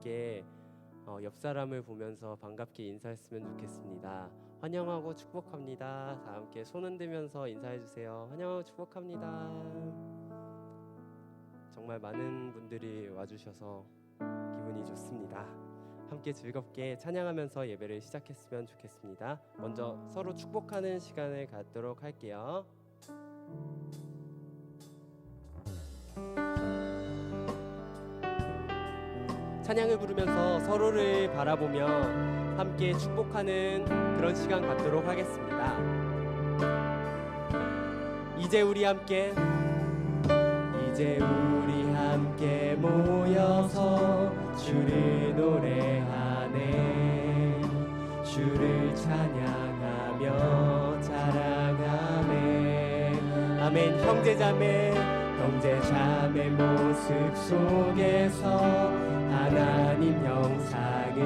함께 옆 사람을 보면서 반갑게 인사했으면 좋겠습니다. 환영하고 축복합니다. 다 함께 손 흔들면서 인사해 주세요. 환영하고 축복합니다. 정말 많은 분들이 와주셔서 기분이 좋습니다. 함께 즐겁게 찬양하면서 예배를 시작했으면 좋겠습니다. 먼저 서로 축복하는 시간을 갖도록 할게요. 찬양을 부르면서 서로를 바라보며 함께 축복하는 그런 시간 갖도록 하겠습니다. 이제 우리 함께 모여서 주를 노래하네. 주를 찬양하며 자랑하네. 아멘. 형제자매 모습 속에서 하나님 형상을,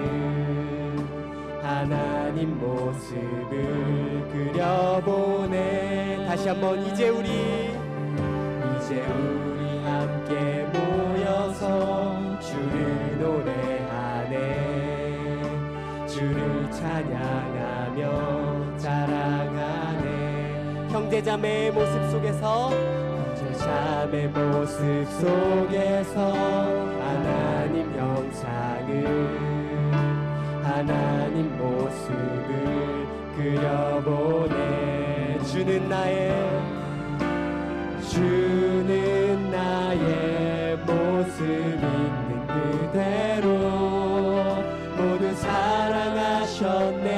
하나님 모습을 그려보네. 다시 한번 이제 우리 함께 모여서 주를 노래하네. 주를 찬양하며 자랑하네. 형제자매의 모습 속에서 하나님 형상을, 하나님 모습을 그려보네. 주는 나의 모습 있는 그대로 모두 사랑하셨네.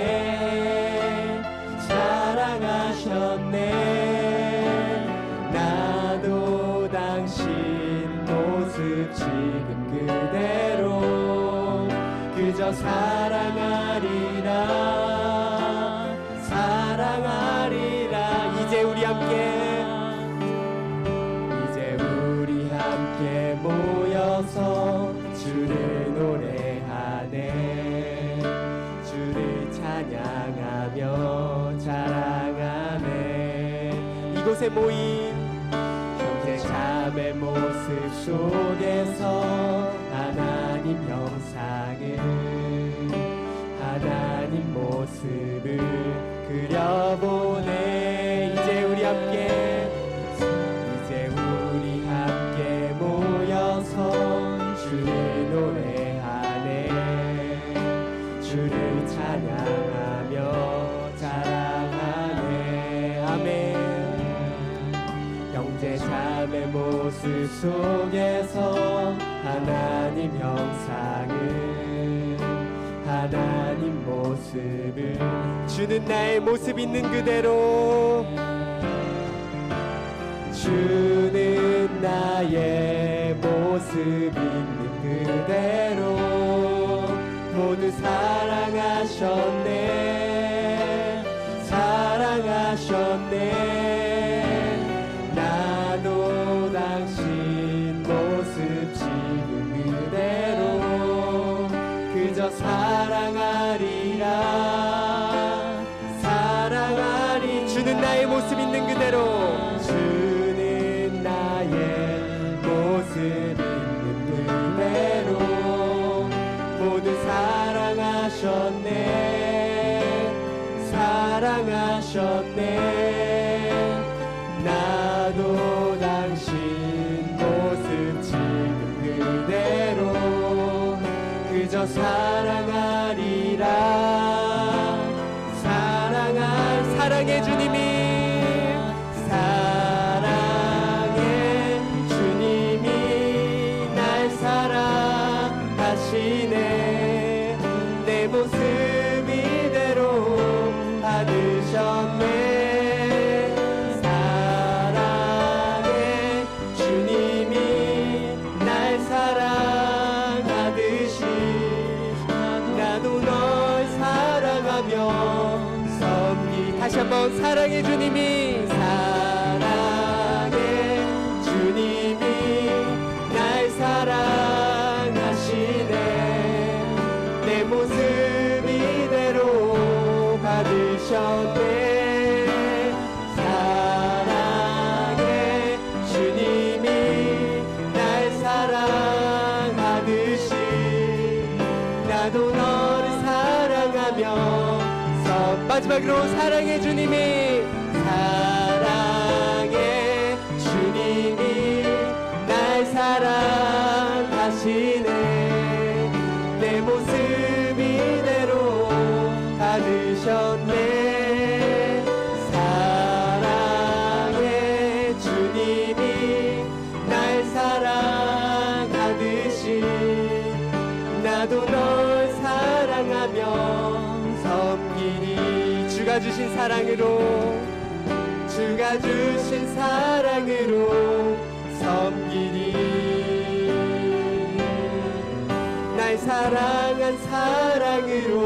나도 당신 모습 지금 그대로 그저 사랑하리라. 이제 우리 함께 모여서 주를 노래하네. 주를 찬양하며 자랑하네. 이곳에 모인 형제자매 모습 속에서 하나님 형상을, 하나님 모습을 그려보네. 이제 우리 함께 모여서 주를 노래하네. 주를 찬양하며 자랑하네. 아멘. 형제자매 모습 속에서 하나님 형상을, 하나님 모습을 주는 나의 모습 있는 그대로, 주는 나의 모습 있는 그대로 모두 사랑하셨네. 나도 당신 모습 지금 그대로 그저 사랑하리. 주는 나의 모습 있는 그대로, 주는 나의 모습 있는 그대로 모두 사랑하셨네. 나도 당신 모습 지금 그대로 그저 사랑해 주님이, 날 사랑하시네. 내 모습 이대로 받으셨네. 사랑해 주님이 날 사랑하듯이 나도 널 사랑하며 다시 한번 사랑해 주님이, 날 사랑하시네. 내 모습 이대로 받으셨네. 사랑해 주님이 날 사랑하듯이 나도 너를 사랑하며 마지막으로 사랑해 주님이 사랑해 주님이 날 사랑하시네 내 모습 이대로 받으셨네 사랑해 주님이 날 사랑하듯이 나도 널 사랑하며 섬기리 주가 주신 사랑으로 섬기리 날 사랑한 사랑으로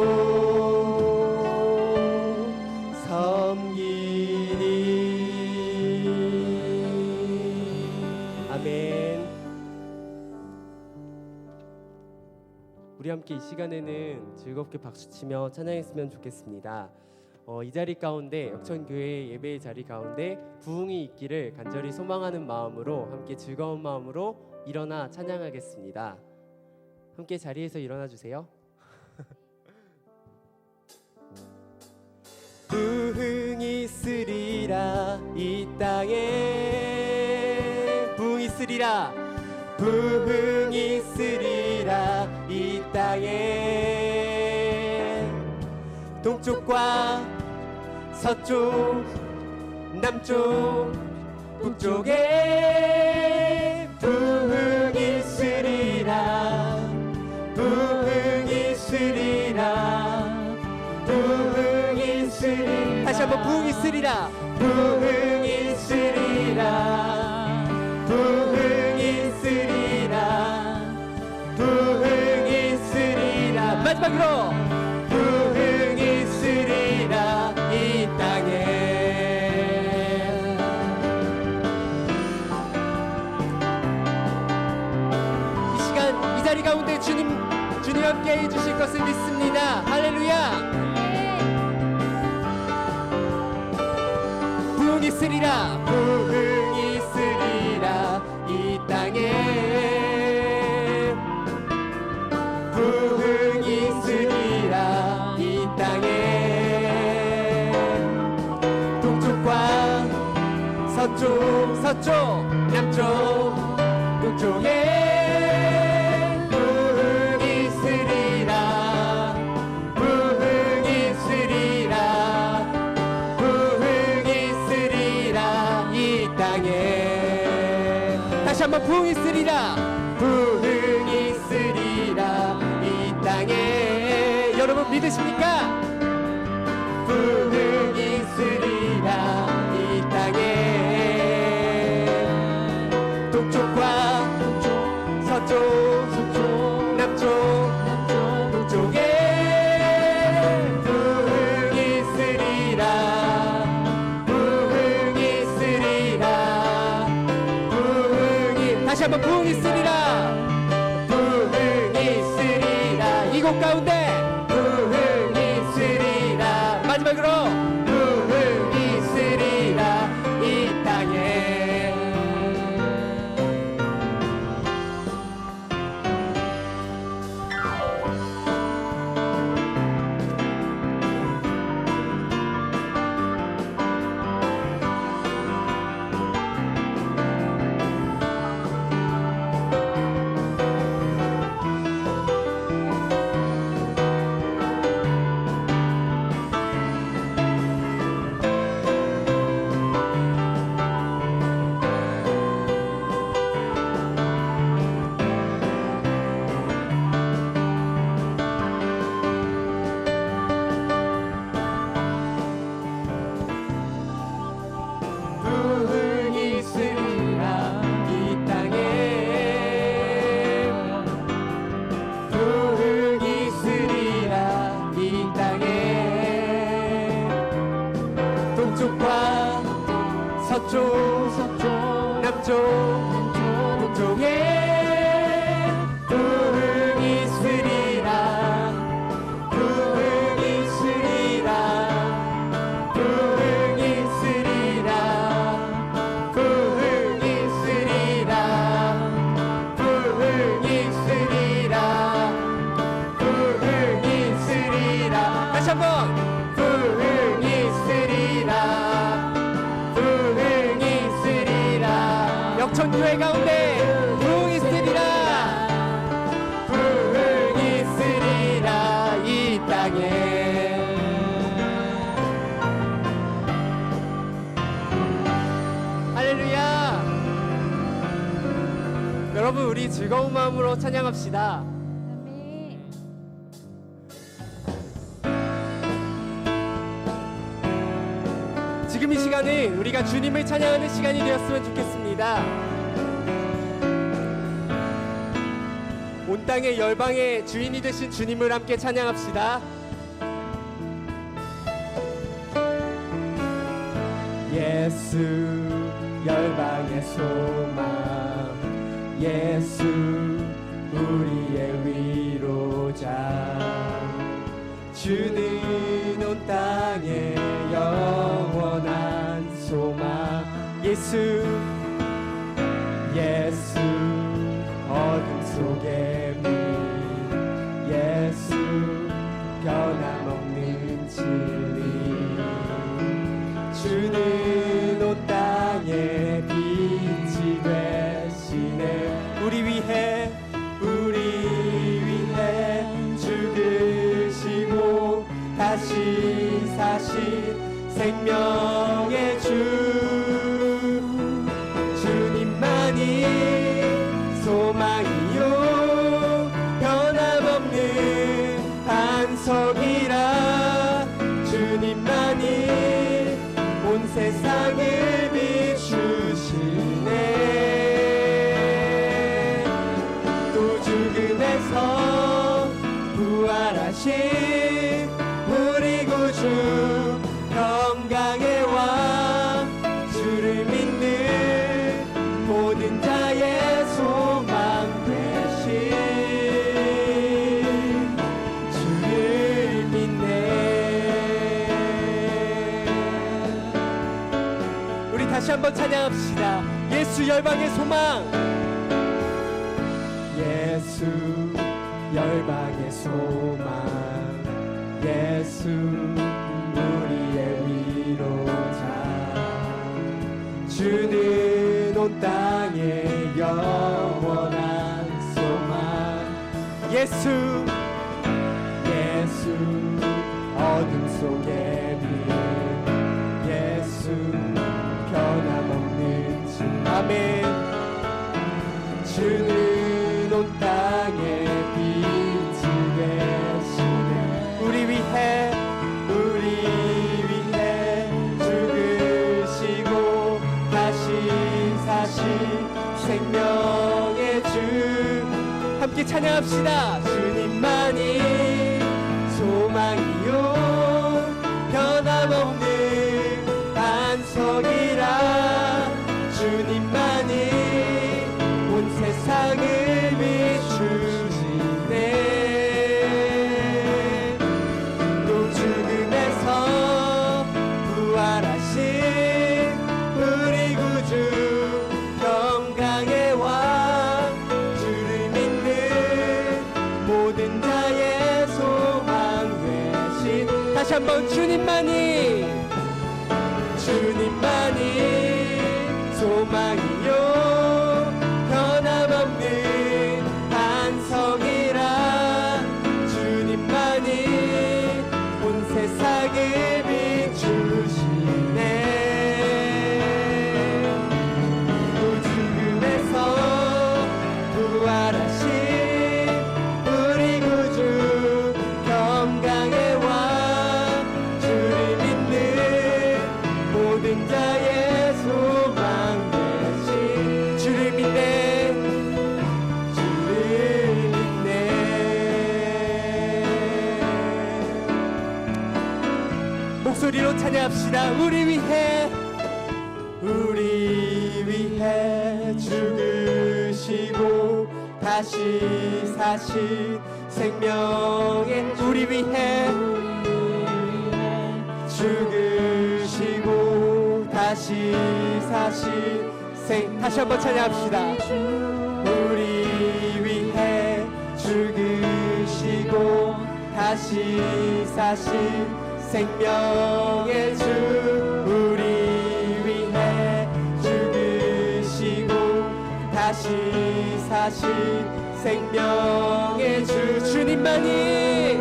섬기리 아멘. 우리 함께 이 시간에는 즐겁게 박수치며 찬양했으면 좋겠습니다. 이 자리 가운데 역천교회 예배의 자리 가운데 부흥이 있기를 간절히 소망하는 마음으로 함께 즐거운 마음으로 일어나 찬양하겠습니다. 함께 자리에서 일어나 주세요. 부흥이 있으리라 이 땅에 부흥이 있으리라 부흥이 있으리라 이 땅에 동쪽과 서쪽 남쪽 북쪽에 부흥이 있으리라 부흥이 있으리라 부흥이 있으리라 다시 한번 부흥이 있으리라 부흥이 있으리라 부흥이 있으리라 부흥이 있으리라 마지막으로 부흥이 있으리라 이 땅에 이 시간 이 자리 가운데 주님 함께 해주실 것을 믿습니다. 할렐루야. 부흥이 있으리라 부흥이 있으리라 이 땅에 부흥이 있으리라 이 땅에 동쪽과 서쪽 남쪽 북쪽에 부흥이 있으리라 부흥이 있으리라 부흥이 있으리라 이 땅에 다시 한번 부흥이 있으리라 부흥이 있으리라 이 땅에 여러분 믿으십니까? 부흥이 있으리라 이 땅에 동쪽과 서쪽 남쪽 북쪽에 부흥이 있으리라 부흥이 있으리라 부흥이 다시 한번 부흥이 있으리라 부흥이 있으리라 이곳 가운데 부흥이 있으리라 마지막으로 부흥이 있으리라 이 땅에 다시 한번 부흥이 있으리라 부흥이 있으리라 역천교회 가운데 부흥이 있으리라 부흥이 있으리라 이 땅에 할렐루야. 여러분 우리 즐거운 마음으로 찬양합시다. 지금 이 시간은 우리가 주님을 찬양하는 시간이 되었으면 좋겠습니다. 온 땅의 열방의 주인이 되신 주님을 함께 찬양합시다. 예수 열방의 소망 예수 우리의 위로자 주는 온 땅의 영원한 소망 예수 예수 어둠 속의 빛 예수 변함없는 진리 주는 온 땅의 빛이 되시네 우리 위해 죽으시고 다시 사신 생명의 주 주님만이 소망이요 변함없는 반석이라 주님만이 온 세상을 비추시네 또 죽음에서 부활하신 우리 구주 평강의 왕 주를 믿는 모든 자의 소망 되신 주를 믿네 우리 다시 한번 찬양합시다. 예수 열방의 소망 예수 열방의 소망 예수 우리의 위로자 주는 온 땅의 영원한 소망 예수 어둠 속의 빛 예수 변함없는 주 아멘 주는 온 땅의 빛이 되시네 우리 위해 죽으시고 다시 사신 생명의 주 함께 찬양합시다. 주님만이 소망이요 변함없는 반석이라 주님만이 온 세상을 비추시네 또 죽음에서 부활하신 우리 구주 평강의 왕 주를 믿는 모든 자의 소망 되신 다시 한번 주님만이 소망이요 변함없는 반석이라 주님만이 온 세상을 비추시네 또 죽음에서 부활하신 우리 구주 평강의 왕 주를 믿는 모든 자의 소망 되신 주를 믿네 목소리로 찬양합시다. 우리 위해 죽으시고 다시 사신 생명의 우리 위해 죽으시고 다시 사신 다시 한번 찬양합시다. 우리 위해 죽으시고 다시 다시 사신 생명의 주 우리 위해 죽으시고 다시 사신 생명의 주 주님만이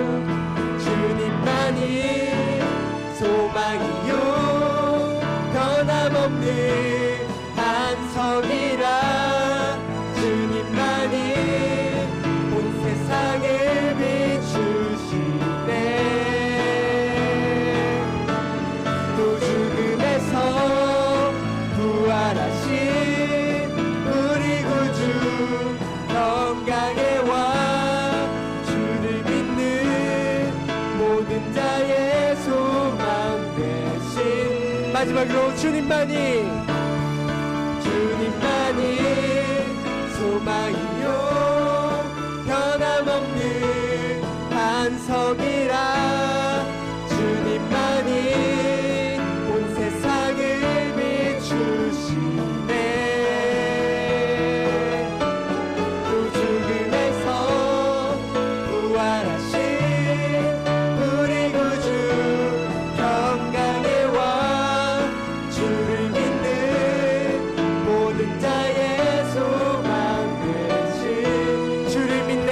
소망이요 변함없는 반석이라 주님만이 온 세상을 비추시네 또 죽음에서 부활하신 우리 구주 영광의 왕 주를 믿는 모든 자의 소망 되신 마지막으로 주님만이 소망이요 변함없는 반석이라 주님만이 온 세상을 비추시네 또 죽음에서 부활하신 우리 구주 평강의 왕 주를 믿는 모든 자의 소망 되신 주를 믿네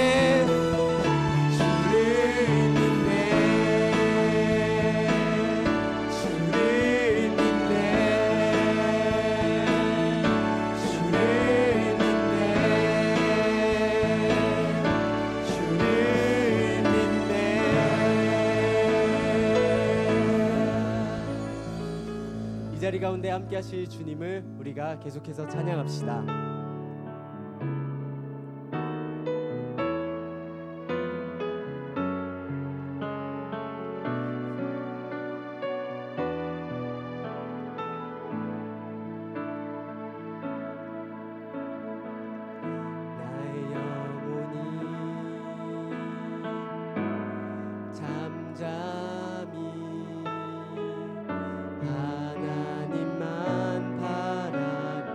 이 자리 가운데 함께 하실 주님을 우리가 계속해서 찬양합시다. 나의 영혼이 잠잠히 하나님만 바라며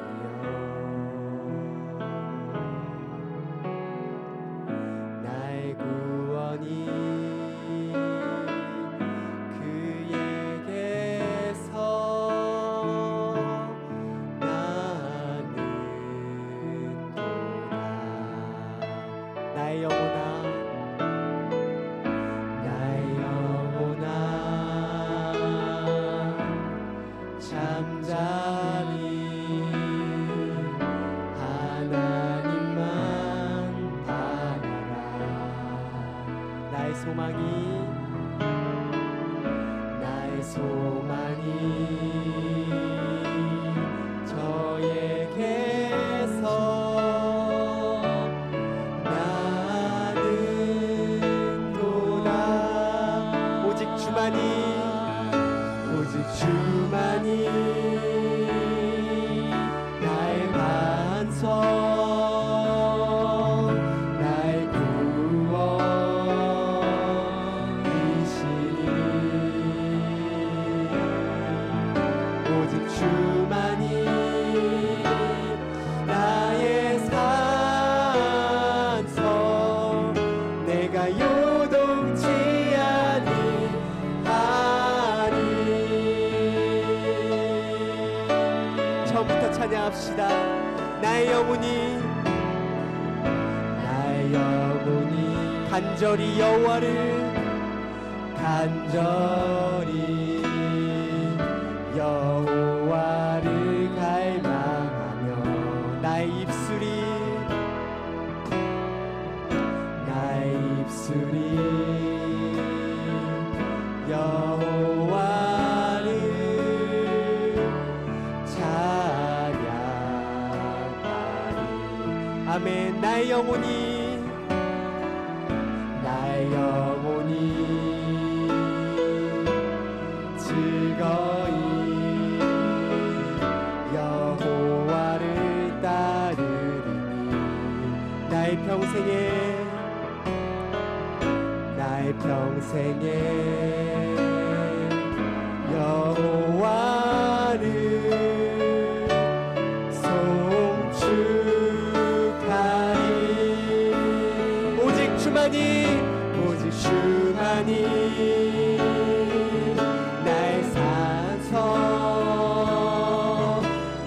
나의 구원이 그에게서 나는 도다 나의 영혼아 잠잠히 하나님만 바라라 나의 소망이 저에게서 나는 도다 오직 주만이 나의 반석 나의 구원이시니 오직 주만이 나의 산성 내가 요동치 아니하리 처음부터 찬양합시다. 나의 영혼이 간절히 여호와를 갈망하며 나의 입술이 여호와를 찬양하리 아멘 나의 영혼이 즐거이 여호와를 따르리니 나의 평생에 여호와를 송축하리 오직 주만이 주만이 나의 산성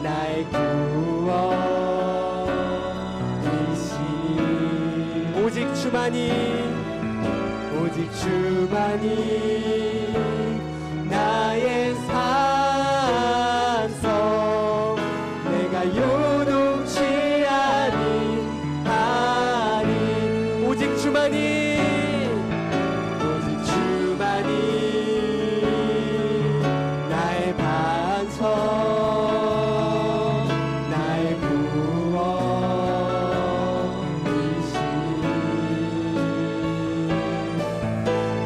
나의 구원이시니 오직 주만이 나의 산성 내가 요동치 아니하리 오직 주만이 나의 반석 나의 구원이시니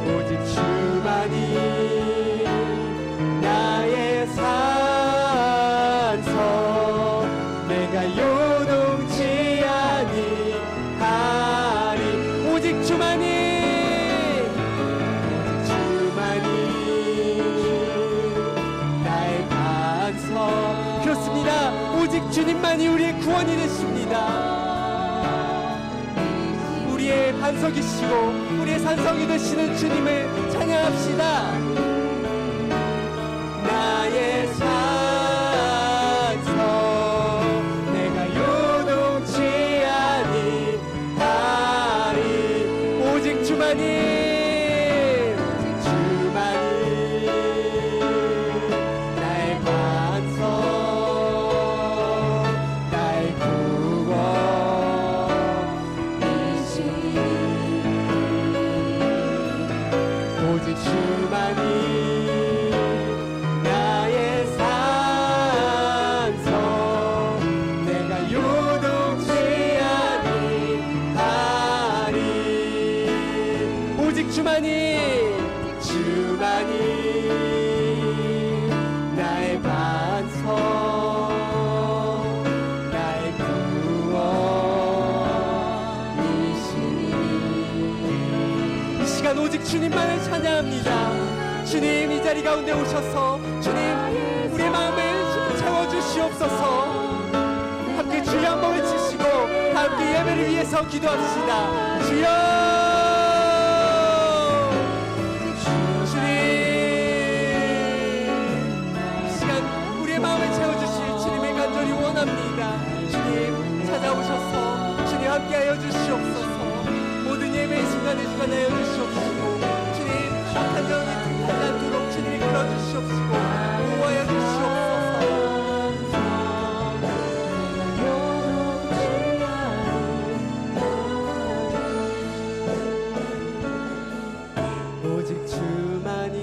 오직 주만이 나의 산성 내가 요동치 아니하리 오직 주만이 나의 반석 그렇습니다. 오직 주님만이 우리의 구원이 되십니다. 우리의 반석이시고 우리의 산성이 되시는 주님을 찬양합시다. 나의 산성 내가 요동치 아니하리 오직 주만이 나의 반석 나의 구원이시니 오직 주만이 나의 산성 내가 요동치 아니하리 오직 주만이 나의 반석 나의 구원이시니 이 시간 오직 주님만을 찬양합니다. 주님 이 자리 가운데 오셔서 주님 우리의 마음을 채워주시옵소서. 함께 주여 한번 외치시고 함께 예배를 위해서 기도합시다. 주여 마음을 채워주실 주님의 간절히 원합니다. 주님 찾아오셔서 주님 함께하여 주시옵소서. 모든 예배의 순간에 주관하여 주시옵시고 주님 악한 영이 틈타지 않도록 주님이 끌어주시옵시고 보호하여 주시옵소서. 오직 주만이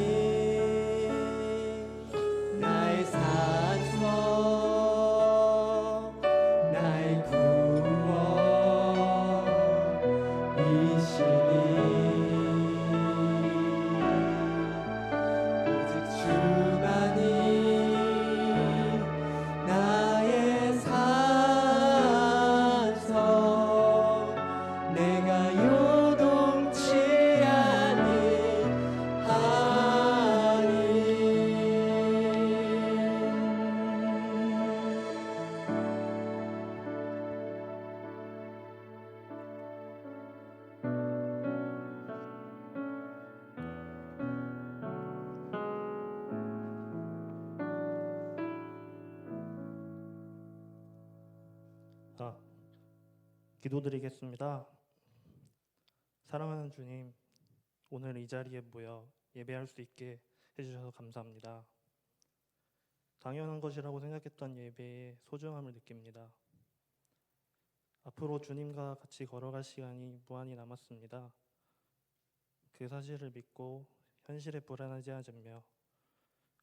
나의 산성 나의 구원이시니 오직 주만이 나의 산성 내가 요동치 기도드리겠습니다. 사랑하는 주님, 오늘 이 자리에 모여 예배할 수 있게 해주셔서 감사합니다. 당연한 것이라고 생각했던 예배의 소중함을 느낍니다. 앞으로 주님과 같이 걸어갈 시간이 무한히 남았습니다. 그 사실을 믿고 현실에 불안하지 않으며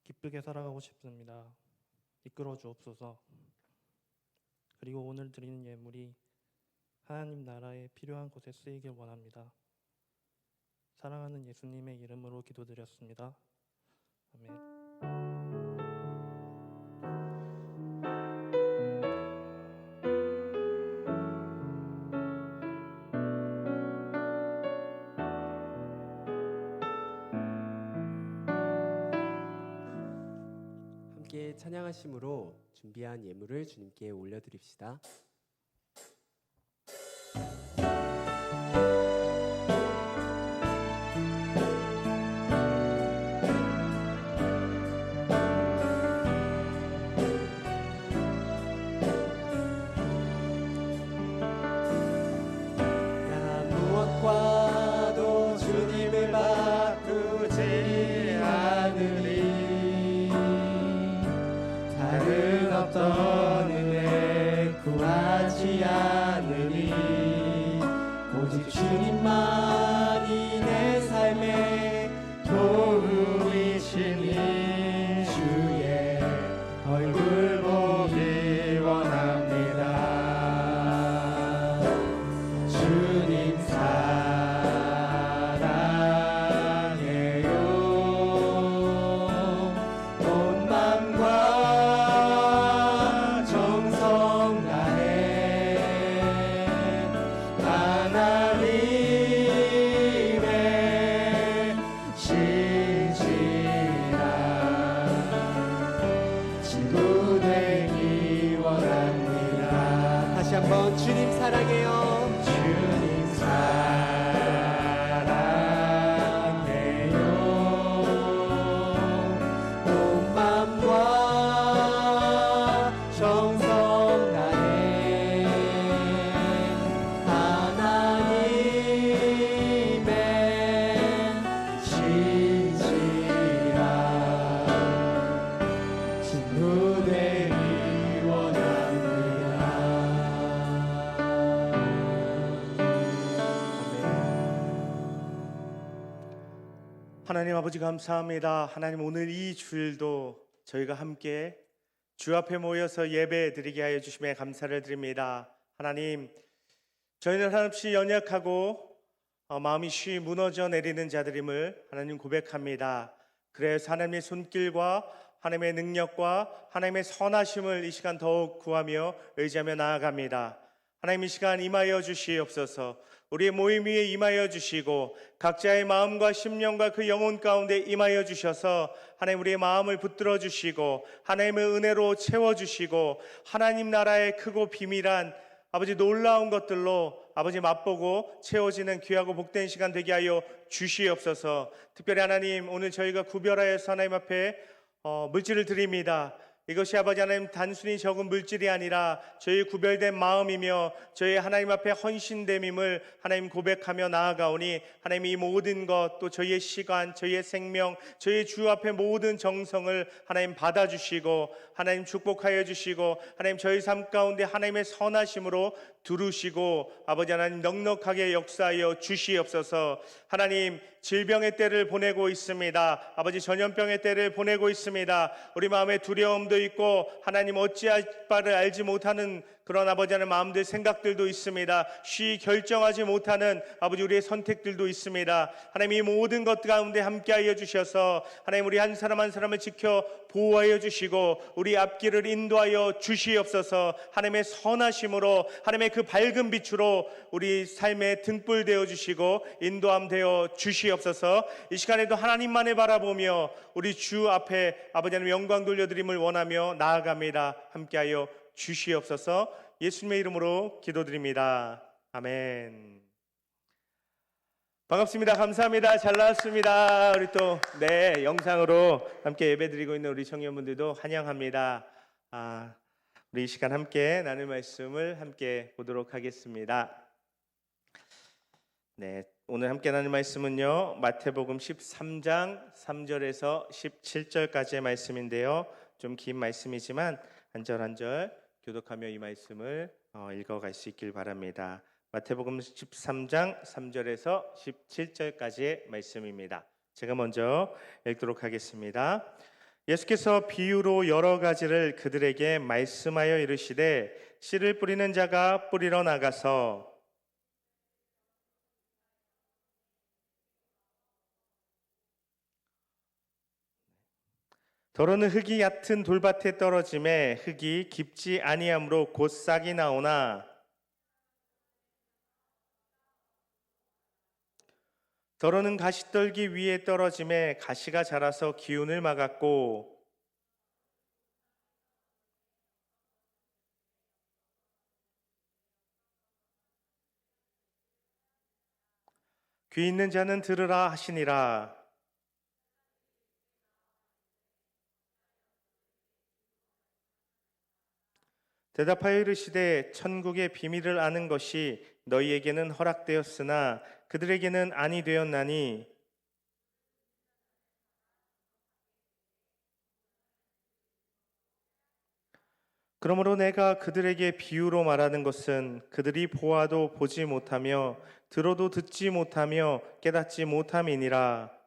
기쁘게 살아가고 싶습니다. 이끌어 주옵소서. 그리고 오늘 드리는 예물이 하나님 나라에 필요한 곳에 쓰이길 원합니다. 사랑하는 예수님의 이름으로 기도드렸습니다. 아멘. 함께 찬양하심으로 준비한 예물을 주님께 올려드립시다. 하나님 아버지 감사합니다. 하나님 오늘 이 주일도 저희가 함께 주 앞에 모여서 예배 드리게 하여 주심에 감사를 드립니다. 하나님, 저희는 한없이 연약하고 마음이 쉬 무너져 내리는 자들임을 하나님 고백합니다. 그래서 하나님의 손길과 하나님의 능력과 하나님의 선하심을 이 시간 더욱 구하며 의지하며 나아갑니다. 하나님 이 시간 임하여 주시옵소서. 우리의 모임 위에 임하여 주시고 각자의 마음과 심령과 그 영혼 가운데 임하여 주셔서 하나님 우리의 마음을 붙들어 주시고 하나님의 은혜로 채워 주시고 하나님 나라의 크고 비밀한 아버지 놀라운 것들로 아버지 맛보고 채워지는 귀하고 복된 시간 되게 하여 주시옵소서. 특별히 하나님 오늘 저희가 구별하여서 하나님 앞에 물질을 드립니다. 이것이 아버지 하나님 단순히 적은 물질이 아니라 저희 구별된 마음이며 저희 하나님 앞에 헌신됨임을 하나님 고백하며 나아가오니 하나님 이 모든 것 또 저희의 시간, 저희의 생명, 저희 주 앞에 모든 정성을 하나님 받아주시고 하나님 축복하여 주시고 하나님 저희 삶 가운데 하나님의 선하심으로 두루시고 아버지 하나님 넉넉하게 역사하여 주시옵소서. 하나님 질병의 때를 보내고 있습니다. 아버지 전염병의 때를 보내고 있습니다. 우리 마음에 두려움도 있고 하나님 어찌할 바를 알지 못하는 그런 아버지 하나님 마음들 생각들도 있습니다. 쉬 결정하지 못하는 아버지 우리의 선택들도 있습니다. 하나님 이 모든 것 가운데 함께하여 주셔서 하나님 우리 한 사람 한 사람을 지켜 보호하여 주시고 우리 앞길을 인도하여 주시옵소서. 하나님의 선하심으로 하나님의 그 밝은 빛으로 우리 삶에 등불 되어 주시고 인도함 되어 주시옵소서. 이 시간에도 하나님만을 바라보며 우리 주 앞에 아버지 하나님 영광 돌려드림을 원하며 나아갑니다. 함께하여 주시옵소서. 예수님의 이름으로 기도드립니다. 아멘. 반갑습니다. 감사합니다. 잘 나왔습니다. 우리 또 영상으로 함께 예배드리고 있는 우리 청년분들도 환영합니다. 우리 이 시간 함께 나눌 말씀을 함께 보도록 하겠습니다. 오늘 함께 나눌 말씀은요 마태복음 13장 3절에서 17절까지의 말씀인데요, 좀 긴 말씀이지만 한 절 한 절 교독하며 이 말씀을 읽어갈 수 있길 바랍니다. 마태복음 13장 3절에서 17절까지의 말씀입니다. 제가 먼저 읽도록 하겠습니다. 예수께서 비유로 여러 가지를 그들에게 말씀하여 이르시되 씨를 뿌리는 자가 뿌리러 나가서 더러는 흙이 얕은 돌밭에 떨어짐에 흙이 깊지 아니하므로 곧 싹이 나오나 더러는 가시떨기 위에 떨어짐에 가시가 자라서 기운을 막았고 귀 있는 자는 들으라 하시니라. 대답하여 이르시되 천국의 비밀을 아는 것이 너희에게는 허락되었으나 그들에게는 아니 되었나니 그러므로 내가 그들에게 비유로 말하는 것은 그들이 보아도 보지 못하며 들어도 듣지 못하며 깨닫지 못함이니라.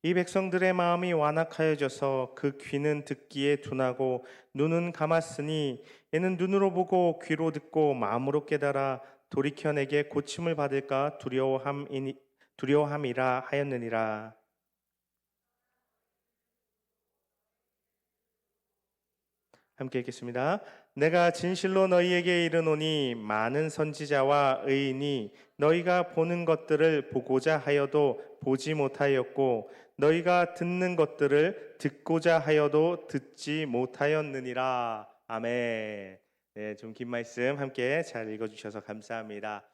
이 백성들의 마음이 완악하여져서 그 귀는 듣기에 둔하고 눈은 감았으니 이는 눈으로 보고 귀로 듣고 마음으로 깨달아 돌이켜 내게 고침을 받을까 두려워함이라 하였느니라. 함께 읽겠습니다. 내가 진실로 너희에게 이르노니 많은 선지자와 의인이 너희가 보는 것들을 보고자 하여도 보지 못하였고 너희가 듣는 것들을 듣고자 하여도 듣지 못하였느니라. 아멘. 좀 긴 말씀 함께 잘 읽어주셔서 감사합니다.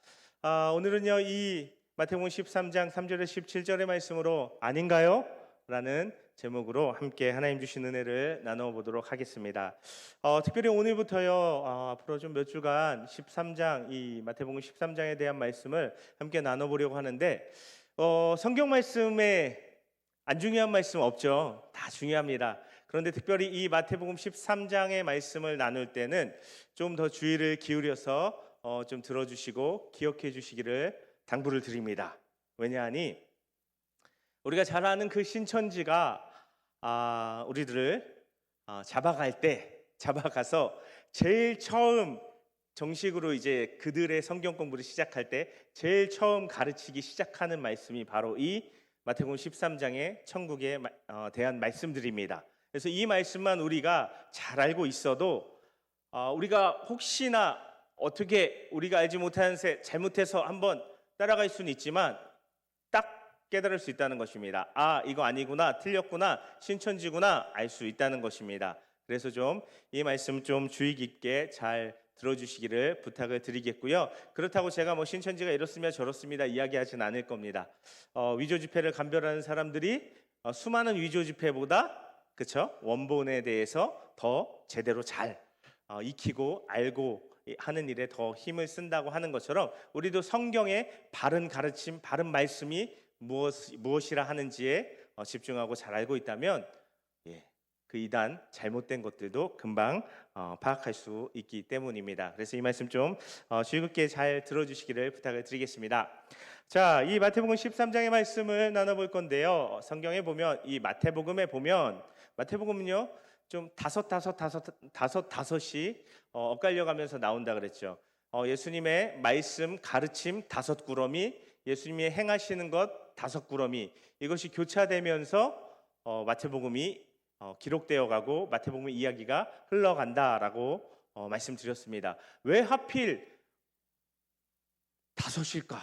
오늘은요 이 마태복음 13장 3절에서 17절의 말씀으로 아닌가요? 라는 제목으로 함께 하나님 주신 은혜를 나눠보도록 하겠습니다. 특별히 오늘부터요 앞으로 좀 몇 주간 13장 이 마태복음 13장에 대한 말씀을 함께 나눠보려고 하는데 성경 말씀에 안 중요한 말씀 없죠. 다 중요합니다. 그런데 특별히 이 마태복음 13장의 말씀을 나눌 때는 좀 더 주의를 기울여서 좀 들어주시고 기억해 주시기를 당부를 드립니다. 왜냐하니 우리가 잘 아는 그 신천지가 우리들을 잡아가서 제일 처음 정식으로 이제 그들의 성경 공부를 시작할 때 제일 처음 가르치기 시작하는 말씀이 바로 이 마태복음 13장의 천국에 대한 말씀들입니다. 그래서 이 말씀만 우리가 잘 알고 있어도 우리가 혹시나 어떻게 우리가 알지 못하는 새 잘못해서 한번 따라갈 수는 있지만 딱 깨달을 수 있다는 것입니다. 이거 아니구나, 틀렸구나, 신천지구나 알 수 있다는 것입니다. 그래서 좀 이 말씀 좀 주의 깊게 잘 들어주시기를 부탁을 드리겠고요. 그렇다고 제가 뭐 신천지가 이렇습니다 저렇습니다 이야기하진 않을 겁니다. 위조 지폐를 감별하는 사람들이 수많은 위조 지폐보다 그렇죠? 원본에 대해서 더 제대로 잘 익히고 알고 하는 일에 더 힘을 쓴다고 하는 것처럼 우리도 성경의 바른 가르침, 바른 말씀이 무엇이라 하는지에 집중하고 잘 알고 있다면 그 이단 잘못된 것들도 금방 파악할 수 있기 때문입니다. 그래서 이 말씀 좀 주의 깊게 잘 들어주시기를 부탁을 드리겠습니다. 자, 이 마태복음 13장의 말씀을 나눠볼 건데요. 성경에 보면 이 마태복음에 보면 마태복음은요 좀 다섯이 엇갈려가면서 나온다 그랬죠. 예수님의 말씀 가르침 5구러미, 예수님이 행하시는 것 5구러미, 이것이 교차되면서 마태복음이 기록되어 가고 마태복음의 이야기가 흘러간다라고 말씀드렸습니다. 왜 하필 5일까?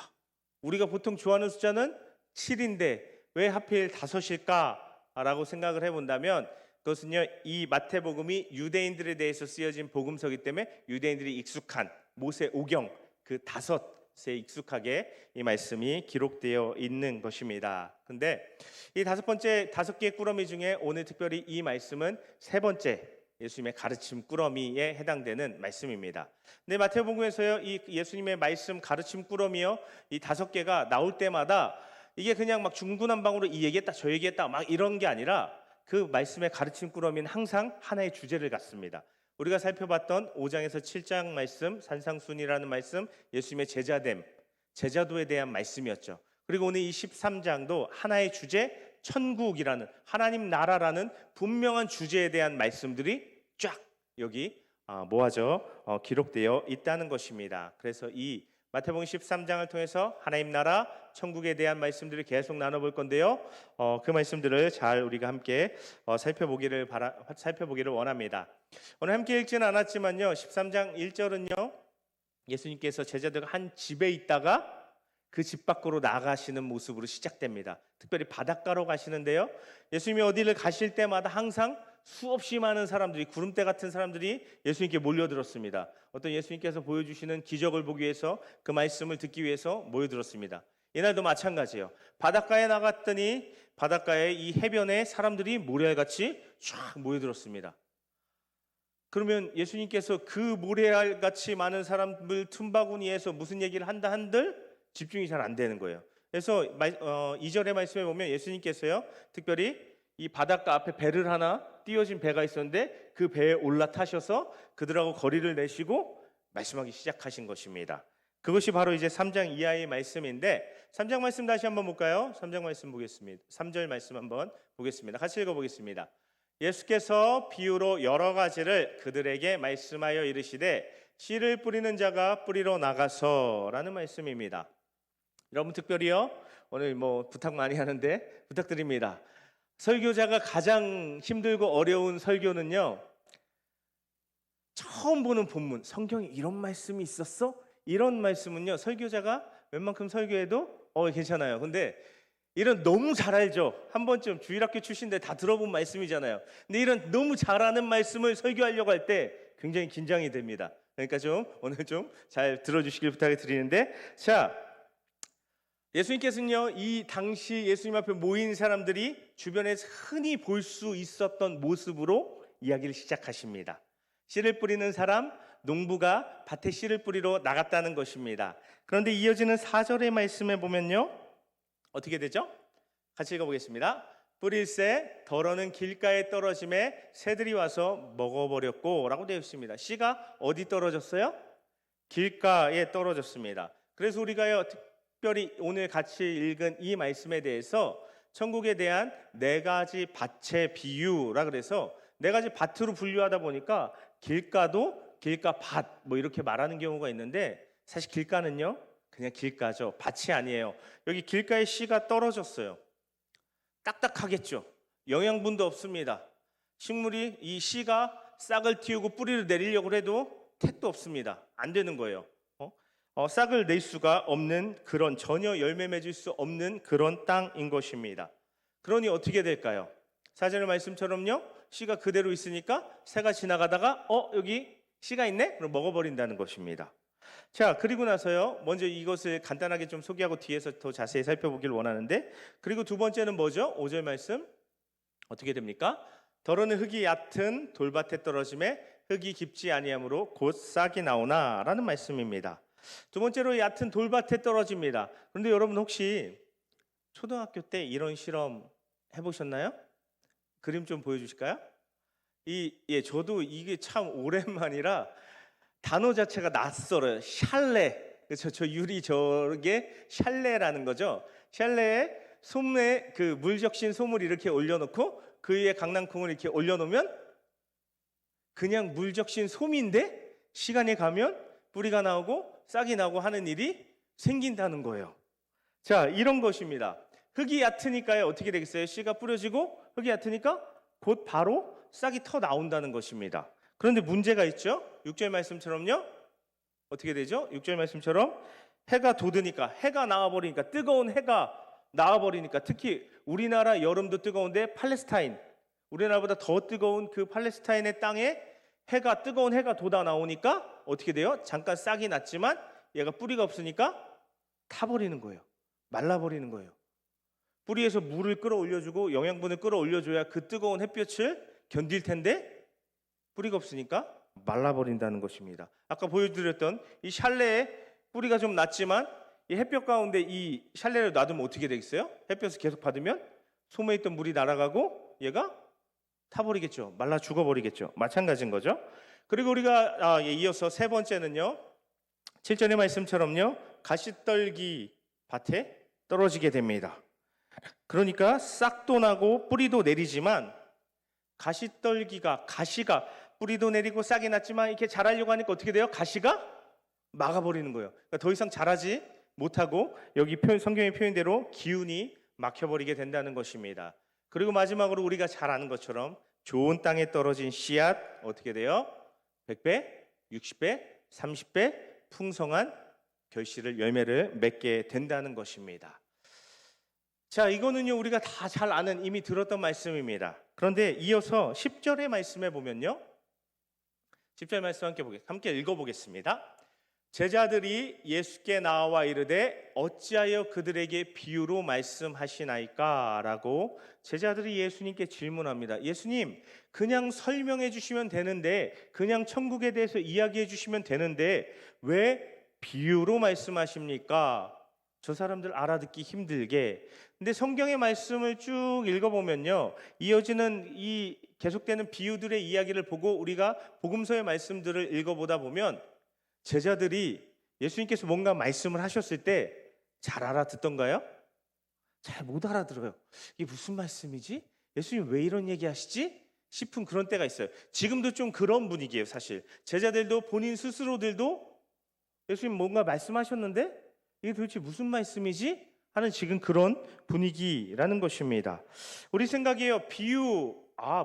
우리가 보통 좋아하는 숫자는 7인데 왜 하필 5일까라고 생각을 해본다면 그것은요 이 마태복음이 유대인들에 대해서 쓰여진 복음서이기 때문에 유대인들이 익숙한 모세 오경 그 5에 익숙하게 이 말씀이 기록되어 있는 것입니다. 근데 이 5개의 꾸러미 중에 오늘 특별히 이 말씀은 3번째 예수님의 가르침 꾸러미에 해당되는 말씀입니다. 근데 마태복음에서요 이 예수님의 말씀 가르침 꾸러미요 이 5개가 나올 때마다 이게 그냥 막 중구난방으로 이 얘기했다 저 얘기했다 막 이런 게 아니라 그 말씀의 가르침 꾸러미는 항상 하나의 주제를 갖습니다. 우리가 살펴봤던 5장에서 7장 말씀 산상순이라는 말씀 예수님의 제자됨, 제자도에 대한 말씀이었죠. 그리고 오늘 이 13장도 하나의 주제 천국이라는 하나님 나라라는 분명한 주제에 대한 말씀들이 쫙 여기 모아져 기록되어 있다는 것입니다. 그래서 이 마태복음 13장을 통해서 하나님 나라 천국에 대한 말씀들을 계속 나눠볼 건데요. 그 말씀들을 잘 우리가 함께 살펴보기를 원합니다. 오늘 함께 읽지는 않았지만요. 13장 1절은요. 예수님께서 제자들과 한 집에 있다가 그 집 밖으로 나가시는 모습으로 시작됩니다. 특별히 바닷가로 가시는데요. 예수님이 어디를 가실 때마다 항상 수없이 많은 사람들이 구름대 같은 사람들이 예수님께 몰려들었습니다. 어떤 예수님께서 보여주시는 기적을 보기 위해서 그 말씀을 듣기 위해서 모여들었습니다. 이날도 마찬가지예요. 바닷가에 나갔더니 바닷가에 이 해변에 사람들이 모래알같이 쫙 모여들었습니다. 그러면 예수님께서 그 모래알같이 많은 사람들 틈바구니에서 무슨 얘기를 한다 한들 집중이 잘 안 되는 거예요. 그래서 2절의 말씀에 보면 예수님께서요 특별히 이 바닷가 앞에 배를 하나 띄워진 배가 있었는데 그 배에 올라타셔서 그들하고 거리를 내시고 말씀하기 시작하신 것입니다. 그것이 바로 이제 3장 이하의 말씀인데 3장 말씀 다시 한번 볼까요? 3장 말씀 보겠습니다. 3절 말씀 한번 보겠습니다. 같이 읽어보겠습니다. 예수께서 비유로 여러 가지를 그들에게 말씀하여 이르시되 씨를 뿌리는 자가 뿌리러 나가서라는 말씀입니다. 여러분 특별히요 오늘 뭐 부탁 많이 하는데 부탁드립니다. 설교자가 가장 힘들고 어려운 설교는요 처음 보는 본문 성경에 이런 말씀이 있었어? 이런 말씀은요 설교자가 웬만큼 설교해도 괜찮아요. 근데 이런 너무 잘 알죠. 한 번쯤 주일학교 출신들 다 들어본 말씀이잖아요. 근데 이런 너무 잘 아는 말씀을 설교하려고 할 때 굉장히 긴장이 됩니다. 그러니까 오늘 좀 잘 들어주시길 부탁을 드리는데 자 예수님께서는요 이 당시 예수님 앞에 모인 사람들이 주변에서 흔히 볼 수 있었던 모습으로 이야기를 시작하십니다. 씨를 뿌리는 사람, 농부가 밭에 씨를 뿌리러 나갔다는 것입니다. 그런데 이어지는 4절의 말씀에 보면요 어떻게 되죠? 같이 읽어보겠습니다. 뿌릴새 덜어는 길가에 떨어짐에 새들이 와서 먹어버렸고 라고 되어 있습니다. 씨가 어디 떨어졌어요? 길가에 떨어졌습니다. 그래서 우리가요 특별히 오늘 같이 읽은 이 말씀에 대해서 천국에 대한 네 가지 밭의 비유라 그래서 네 가지 밭으로 분류하다 보니까 길가도 길가 밭 뭐 이렇게 말하는 경우가 있는데 사실 길가는요 그냥 길가죠. 밭이 아니에요. 여기 길가에 씨가 떨어졌어요. 딱딱하겠죠. 영양분도 없습니다. 식물이 이 씨가 싹을 틔우고 뿌리를 내리려고 해도 택도 없습니다. 안 되는 거예요. 싹을 낼 수가 없는 그런 전혀 열매 맺을 수 없는 그런 땅인 것입니다. 그러니 어떻게 될까요? 사전의 말씀처럼요. 씨가 그대로 있으니까 새가 지나가다가 여기 씨가 있네? 그럼 먹어버린다는 것입니다. 자, 그리고 나서요. 먼저 이것을 간단하게 좀 소개하고 뒤에서 더 자세히 살펴보길 원하는데 그리고 두 번째는 뭐죠? 5절 말씀 어떻게 됩니까? 덜어는 흙이 얕은 돌밭에 떨어짐에 흙이 깊지 아니하므로 곧 싹이 나오나 라는 말씀입니다. 두 번째로 얕은 돌밭에 떨어집니다. 그런데 여러분 혹시 초등학교 때 이런 실험 해보셨나요? 그림 좀 보여주실까요? 저도 이게 참 오랜만이라 단어 자체가 낯설어요. 샬레. 저 유리 저게 샬레라는 거죠. 샬레에 솜에 그 물 적신 솜을 이렇게 올려놓고 그 위에 강낭콩을 이렇게 올려놓으면 그냥 물 적신 솜인데 시간이 가면 뿌리가 나오고 싹이 나고 하는 일이 생긴다는 거예요. 자, 이런 것입니다. 흙이 얕으니까요. 어떻게 되겠어요? 씨가 뿌려지고 흙이 얕으니까 곧 바로 싹이 터 나온다는 것입니다. 그런데 문제가 있죠. 6절 말씀처럼요. 어떻게 되죠? 6절 말씀처럼 해가 돋으니까 해가 나와버리니까 뜨거운 해가 나와버리니까 특히 우리나라 여름도 뜨거운데 팔레스타인 우리나라보다 더 뜨거운 그 팔레스타인의 땅에 뜨거운 해가 돋아 나오니까 어떻게 돼요? 잠깐 싹이 났지만 얘가 뿌리가 없으니까 타버리는 거예요. 말라버리는 거예요. 뿌리에서 물을 끌어올려주고 영양분을 끌어올려줘야 그 뜨거운 햇볕을 견딜 텐데 뿌리가 없으니까 말라버린다는 것입니다. 아까 보여드렸던 이 샬레에 뿌리가 좀 났지만 이 햇볕 가운데 이 샬레를 놔두면 어떻게 되겠어요? 햇볕을 계속 받으면 솜에 있던 물이 날아가고 얘가 타버리겠죠. 말라 죽어버리겠죠. 마찬가지인 거죠. 그리고 우리가 이어서 세 번째는요. 7절의 말씀처럼요. 가시떨기 밭에 떨어지게 됩니다. 그러니까 싹도 나고 뿌리도 내리지만 가시가 뿌리도 내리고 싹이 났지만 이렇게 자라려고 하니까 어떻게 돼요? 가시가 막아버리는 거예요. 그러니까 더 이상 자라지 못하고 여기 성경의 표현대로 기운이 막혀버리게 된다는 것입니다. 그리고 마지막으로 우리가 잘 아는 것처럼 좋은 땅에 떨어진 씨앗 어떻게 돼요? 100배, 60배, 30배 풍성한 결실을 열매를 맺게 된다는 것입니다. 자, 이거는요 우리가 다 잘 아는 이미 들었던 말씀입니다. 그런데 이어서 10절의 말씀에 보면요 10절 말씀 함께 읽어보겠습니다. 제자들이 예수께 나와 이르되 어찌하여 그들에게 비유로 말씀하시나이까? 라고 제자들이 예수님께 질문합니다. 예수님, 그냥 설명해 주시면 되는데 그냥 천국에 대해서 이야기해 주시면 되는데 왜 비유로 말씀하십니까? 저 사람들 알아듣기 힘들게. 근데 성경의 말씀을 쭉 읽어보면요 이어지는 이 계속되는 비유들의 이야기를 보고 우리가 복음서의 말씀들을 읽어보다 보면 제자들이 예수님께서 뭔가 말씀을 하셨을 때 잘 알아듣던가요? 잘 못 알아들어요. 이게 무슨 말씀이지? 예수님 왜 이런 얘기 하시지? 싶은 그런 때가 있어요. 지금도 좀 그런 분위기예요. 사실 제자들도 본인 스스로들도 예수님 뭔가 말씀하셨는데 이게 도대체 무슨 말씀이지? 하는 지금 그런 분위기라는 것입니다. 우리 생각이에요. 비유,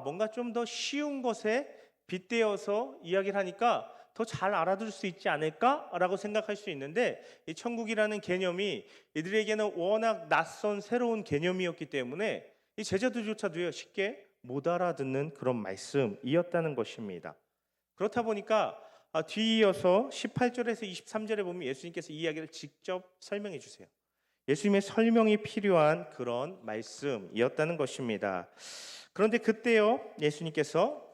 뭔가 좀 더 쉬운 것에 빗대어서 이야기를 하니까 더 잘 알아들을 수 있지 않을까라고 생각할 수 있는데 이 천국이라는 개념이 이들에게는 워낙 낯선 새로운 개념이었기 때문에 이 제자들조차도요 쉽게 못 알아듣는 그런 말씀이었다는 것입니다. 그렇다 보니까 뒤이어서 18절에서 23절에 보면 예수님께서 이 이야기를 직접 설명해 주세요. 예수님의 설명이 필요한 그런 말씀이었다는 것입니다. 그런데 그때요 예수님께서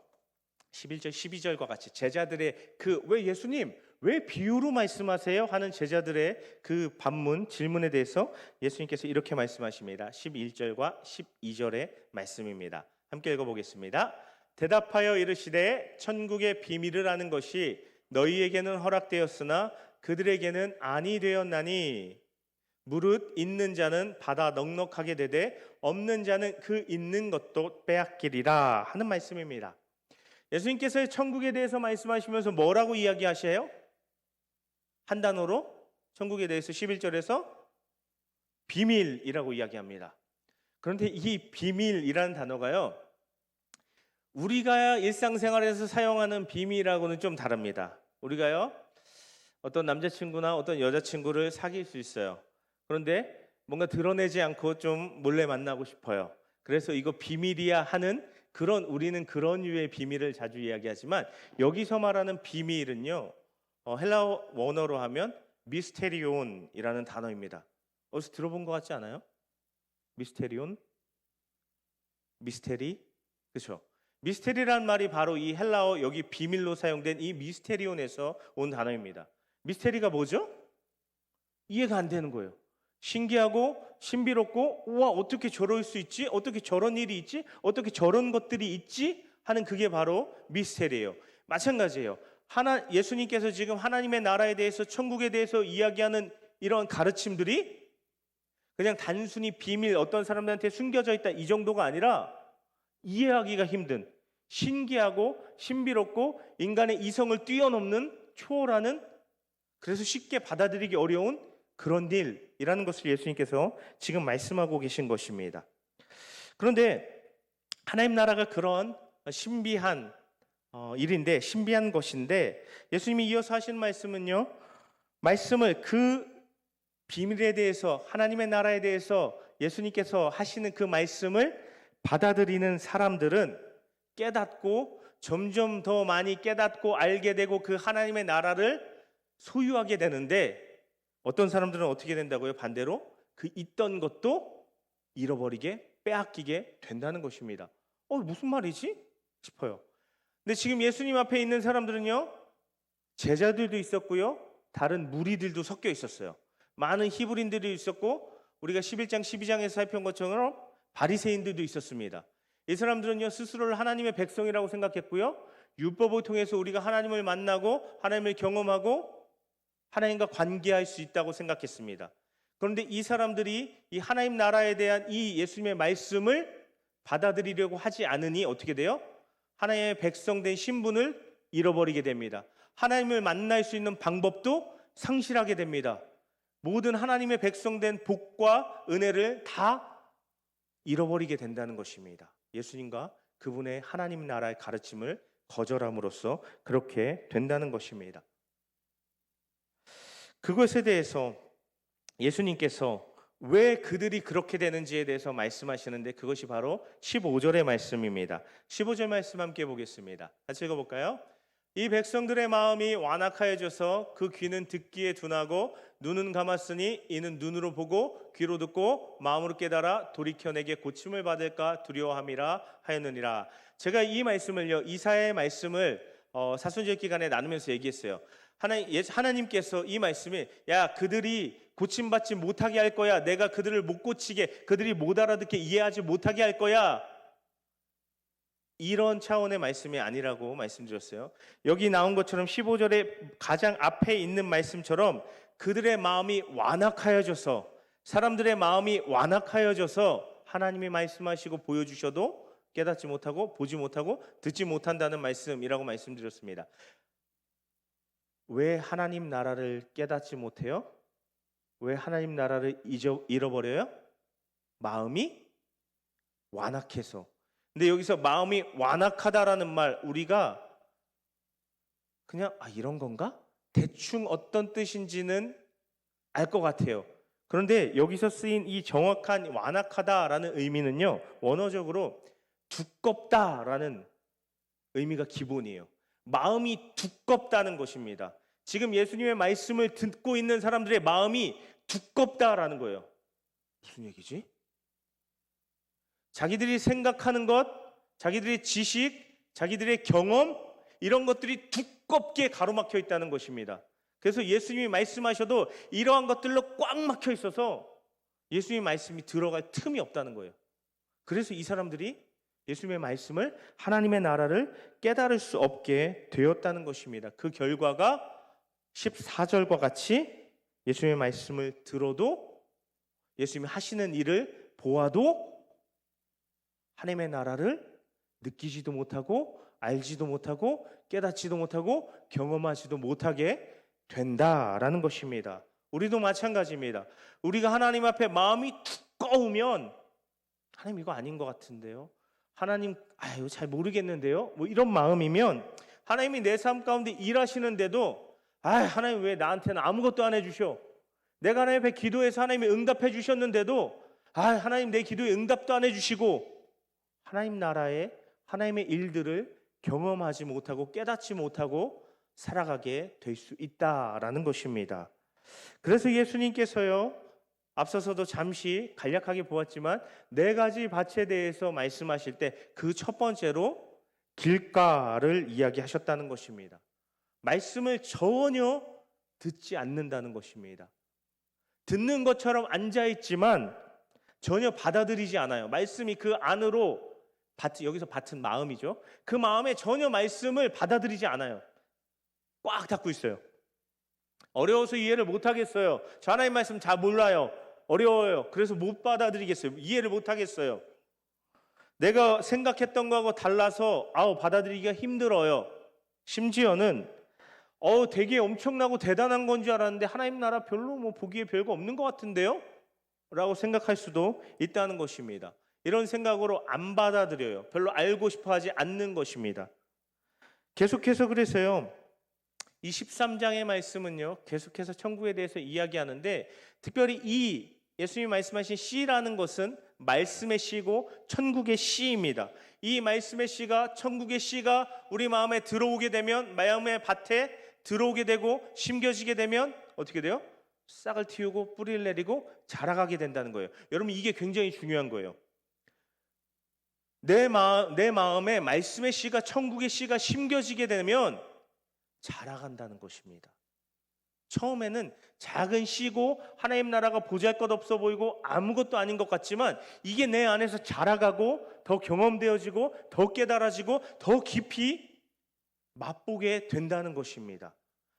11절 12절과 같이 제자들의 왜 예수님 왜 비유로 말씀하세요? 하는 제자들의 그 반문, 질문에 대해서 예수님께서 이렇게 말씀하십니다. 11절과 12절의 말씀입니다. 함께 읽어보겠습니다. 대답하여 이르시되 천국의 비밀을 아는 것이 너희에게는 허락되었으나 그들에게는 아니 되었나니 무릇 있는 자는 받아 넉넉하게 되되 없는 자는 그 있는 것도 빼앗기리라 하는 말씀입니다. 예수님께서 천국에 대해서 말씀하시면서 뭐라고 이야기하셔요? 한 단어로 천국에 대해서 11절에서 비밀이라고 이야기합니다. 그런데 이 비밀이라는 단어가요, 우리가 일상생활에서 사용하는 비밀하고는 좀 다릅니다. 우리가요, 어떤 남자친구나 어떤 여자친구를 사귈 수 있어요. 그런데 뭔가 드러내지 않고 좀 몰래 만나고 싶어요. 그래서 이거 비밀이야 하는 우리는 그런 류의 비밀을 자주 이야기하지만, 여기서 말하는 비밀은요, 헬라어 원어로 하면 미스테리온이라는 단어입니다. 어디서 들어본 것 같지 않아요? 미스테리온? 미스테리? 그렇죠? 미스테리라는 말이 바로 이 헬라어 여기 비밀로 사용된 이 미스테리온에서 온 단어입니다. 미스테리가 뭐죠? 이해가 안 되는 거예요. 신기하고 신비롭고, 우와, 어떻게 저럴 수 있지? 어떻게 저런 일이 있지? 어떻게 저런 것들이 있지? 하는 그게 바로 미스테리예요. 마찬가지예요. 예수님께서 지금 하나님의 나라에 대해서, 천국에 대해서 이야기하는 이런 가르침들이 그냥 단순히 비밀, 어떤 사람들한테 숨겨져 있다 이 정도가 아니라 이해하기가 힘든, 신기하고 신비롭고 인간의 이성을 뛰어넘는, 초월하는, 그래서 쉽게 받아들이기 어려운 그런 일이라는 것을 예수님께서 지금 말씀하고 계신 것입니다. 그런데 하나님 나라가 그런 신비한 일인데, 신비한 것인데, 예수님이 이어서 하신 말씀은요, 말씀을, 그 비밀에 대해서, 하나님의 나라에 대해서 예수님께서 하시는 그 말씀을 받아들이는 사람들은 깨닫고, 점점 더 많이 깨닫고 알게 되고 그 하나님의 나라를 소유하게 되는데, 어떤 사람들은 어떻게 된다고요? 반대로 그 있던 것도 잃어버리게, 빼앗기게 된다는 것입니다. 무슨 말이지? 싶어요. 근데 지금 예수님 앞에 있는 사람들은요, 제자들도 있었고요, 다른 무리들도 섞여 있었어요. 많은 히브리인들이 있었고, 우리가 11장 12장에서 살펴본 것처럼 바리새인들도 있었습니다. 이 사람들은요, 스스로를 하나님의 백성이라고 생각했고요, 율법을 통해서 우리가 하나님을 만나고 하나님을 경험하고 하나님과 관계할 수 있다고 생각했습니다. 그런데 이 사람들이 이 하나님 나라에 대한 이 예수님의 말씀을 받아들이려고 하지 않으니 어떻게 돼요? 하나님의 백성된 신분을 잃어버리게 됩니다. 하나님을 만날 수 있는 방법도 상실하게 됩니다. 모든 하나님의 백성된 복과 은혜를 다 잃어버리게 된다는 것입니다. 예수님과 그분의 하나님 나라의 가르침을 거절함으로써 그렇게 된다는 것입니다. 그것에 대해서 예수님께서 왜 그들이 그렇게 되는지에 대해서 말씀하시는데, 그것이 바로 15절의 말씀입니다. 15절 말씀 함께 보겠습니다. 같이 읽어볼까요? 이 백성들의 마음이 완악하여져서 그 귀는 듣기에 둔하고 눈은 감았으니 이는 눈으로 보고 귀로 듣고 마음으로 깨달아 돌이켜 내게 고침을 받을까 두려워함이라 하였느니라. 제가 이 말씀을요, 이사야의 말씀을 사순절 기간에 나누면서 얘기했어요. 하나님께서 이 말씀이, 야, 그들이 고침받지 못하게 할 거야, 내가 그들을 못 고치게, 그들이 못 알아듣게, 이해하지 못하게 할 거야, 이런 차원의 말씀이 아니라고 말씀드렸어요. 여기 나온 것처럼 15절에 가장 앞에 있는 말씀처럼 그들의 마음이 완악하여져서, 사람들의 마음이 완악하여져서 하나님이 말씀하시고 보여주셔도 깨닫지 못하고 보지 못하고 듣지 못한다는 말씀이라고 말씀드렸습니다. 왜 하나님 나라를 깨닫지 못해요? 왜 하나님 나라를 잃어버려요? 마음이 완악해서. 근데 여기서 마음이 완악하다라는 말, 우리가 그냥 이런 건가? 대충 어떤 뜻인지는 알 것 같아요. 그런데 여기서 쓰인 이 정확한 완악하다라는 의미는요, 원어적으로 두껍다라는 의미가 기본이에요. 마음이 두껍다는 것입니다. 지금 예수님의 말씀을 듣고 있는 사람들의 마음이 두껍다라는 거예요. 무슨 얘기지? 자기들이 생각하는 것, 자기들의 지식, 자기들의 경험, 이런 것들이 두껍게 가로막혀 있다는 것입니다. 그래서 예수님이 말씀하셔도 이러한 것들로 꽉 막혀 있어서 예수님의 말씀이 들어갈 틈이 없다는 거예요. 그래서 이 사람들이 예수님의 말씀을, 하나님의 나라를 깨달을 수 없게 되었다는 것입니다. 그 결과가 14절과 같이 예수님의 말씀을 들어도, 예수님이 하시는 일을 보아도 하나님의 나라를 느끼지도 못하고 알지도 못하고 깨닫지도 못하고 경험하지도 못하게 된다라는 것입니다. 우리도 마찬가지입니다. 우리가 하나님 앞에 마음이 두꺼우면, 하나님 이거 아닌 것 같은데요, 하나님 아유 잘 모르겠는데요, 뭐 이런 마음이면 하나님이 내 삶 가운데 일하시는데도 하나님 왜 나한테는 아무것도 안 해주셔, 내가 하나님 앞에 기도해서 하나님이 응답해 주셨는데도 하나님 내 기도에 응답도 안 해주시고 하나님 나라의 하나님의 일들을 경험하지 못하고 깨닫지 못하고 살아가게 될 수 있다라는 것입니다. 그래서 예수님께서요, 앞서서도 잠시 간략하게 보았지만 4가지 밭에 대해서 말씀하실 때 그 첫 번째로 길가를 이야기하셨다는 것입니다. 말씀을 전혀 듣지 않는다는 것입니다. 듣는 것처럼 앉아있지만 전혀 받아들이지 않아요. 말씀이 그 안으로, 여기서 밭은 마음이죠. 그 마음에 전혀 말씀을 받아들이지 않아요. 꽉 닫고 있어요. 어려워서 이해를 못하겠어요. 저 하나님 말씀 잘 몰라요. 어려워요. 그래서 못 받아들이겠어요. 이해를 못하겠어요. 내가 생각했던 거하고 달라서 받아들이기가 힘들어요. 심지어는 되게 엄청나고 대단한 건 줄 알았는데 하나님 나라 별로 뭐 보기에 별거 없는 것 같은데요? 라고 생각할 수도 있다는 것입니다. 이런 생각으로 안 받아들여요. 별로 알고 싶어 하지 않는 것입니다. 계속해서 그래서요, 이 13장의 말씀은요, 계속해서 천국에 대해서 이야기하는데, 특별히 이 예수님이 말씀하신 씨라는 것은 말씀의 씨고 천국의 씨입니다. 이 말씀의 씨가, 천국의 씨가 우리 마음에 들어오게 되면, 마음의 밭에 들어오게 되고 심겨지게 되면 어떻게 돼요? 싹을 틔우고 뿌리를 내리고 자라가게 된다는 거예요. 여러분, 이게 굉장히 중요한 거예요. 내 마음에 말씀의 씨가, 천국의 씨가 심겨지게 되면 자라간다는 것입니다. 처음에는 작은 씨고 하나님 나라가 보잘것없어 보이고 아무것도 아닌 것 같지만 이게 내 안에서 자라가고 더 경험되어지고 더 깨달아지고 더 깊이 맛보게 된다는 것입니다.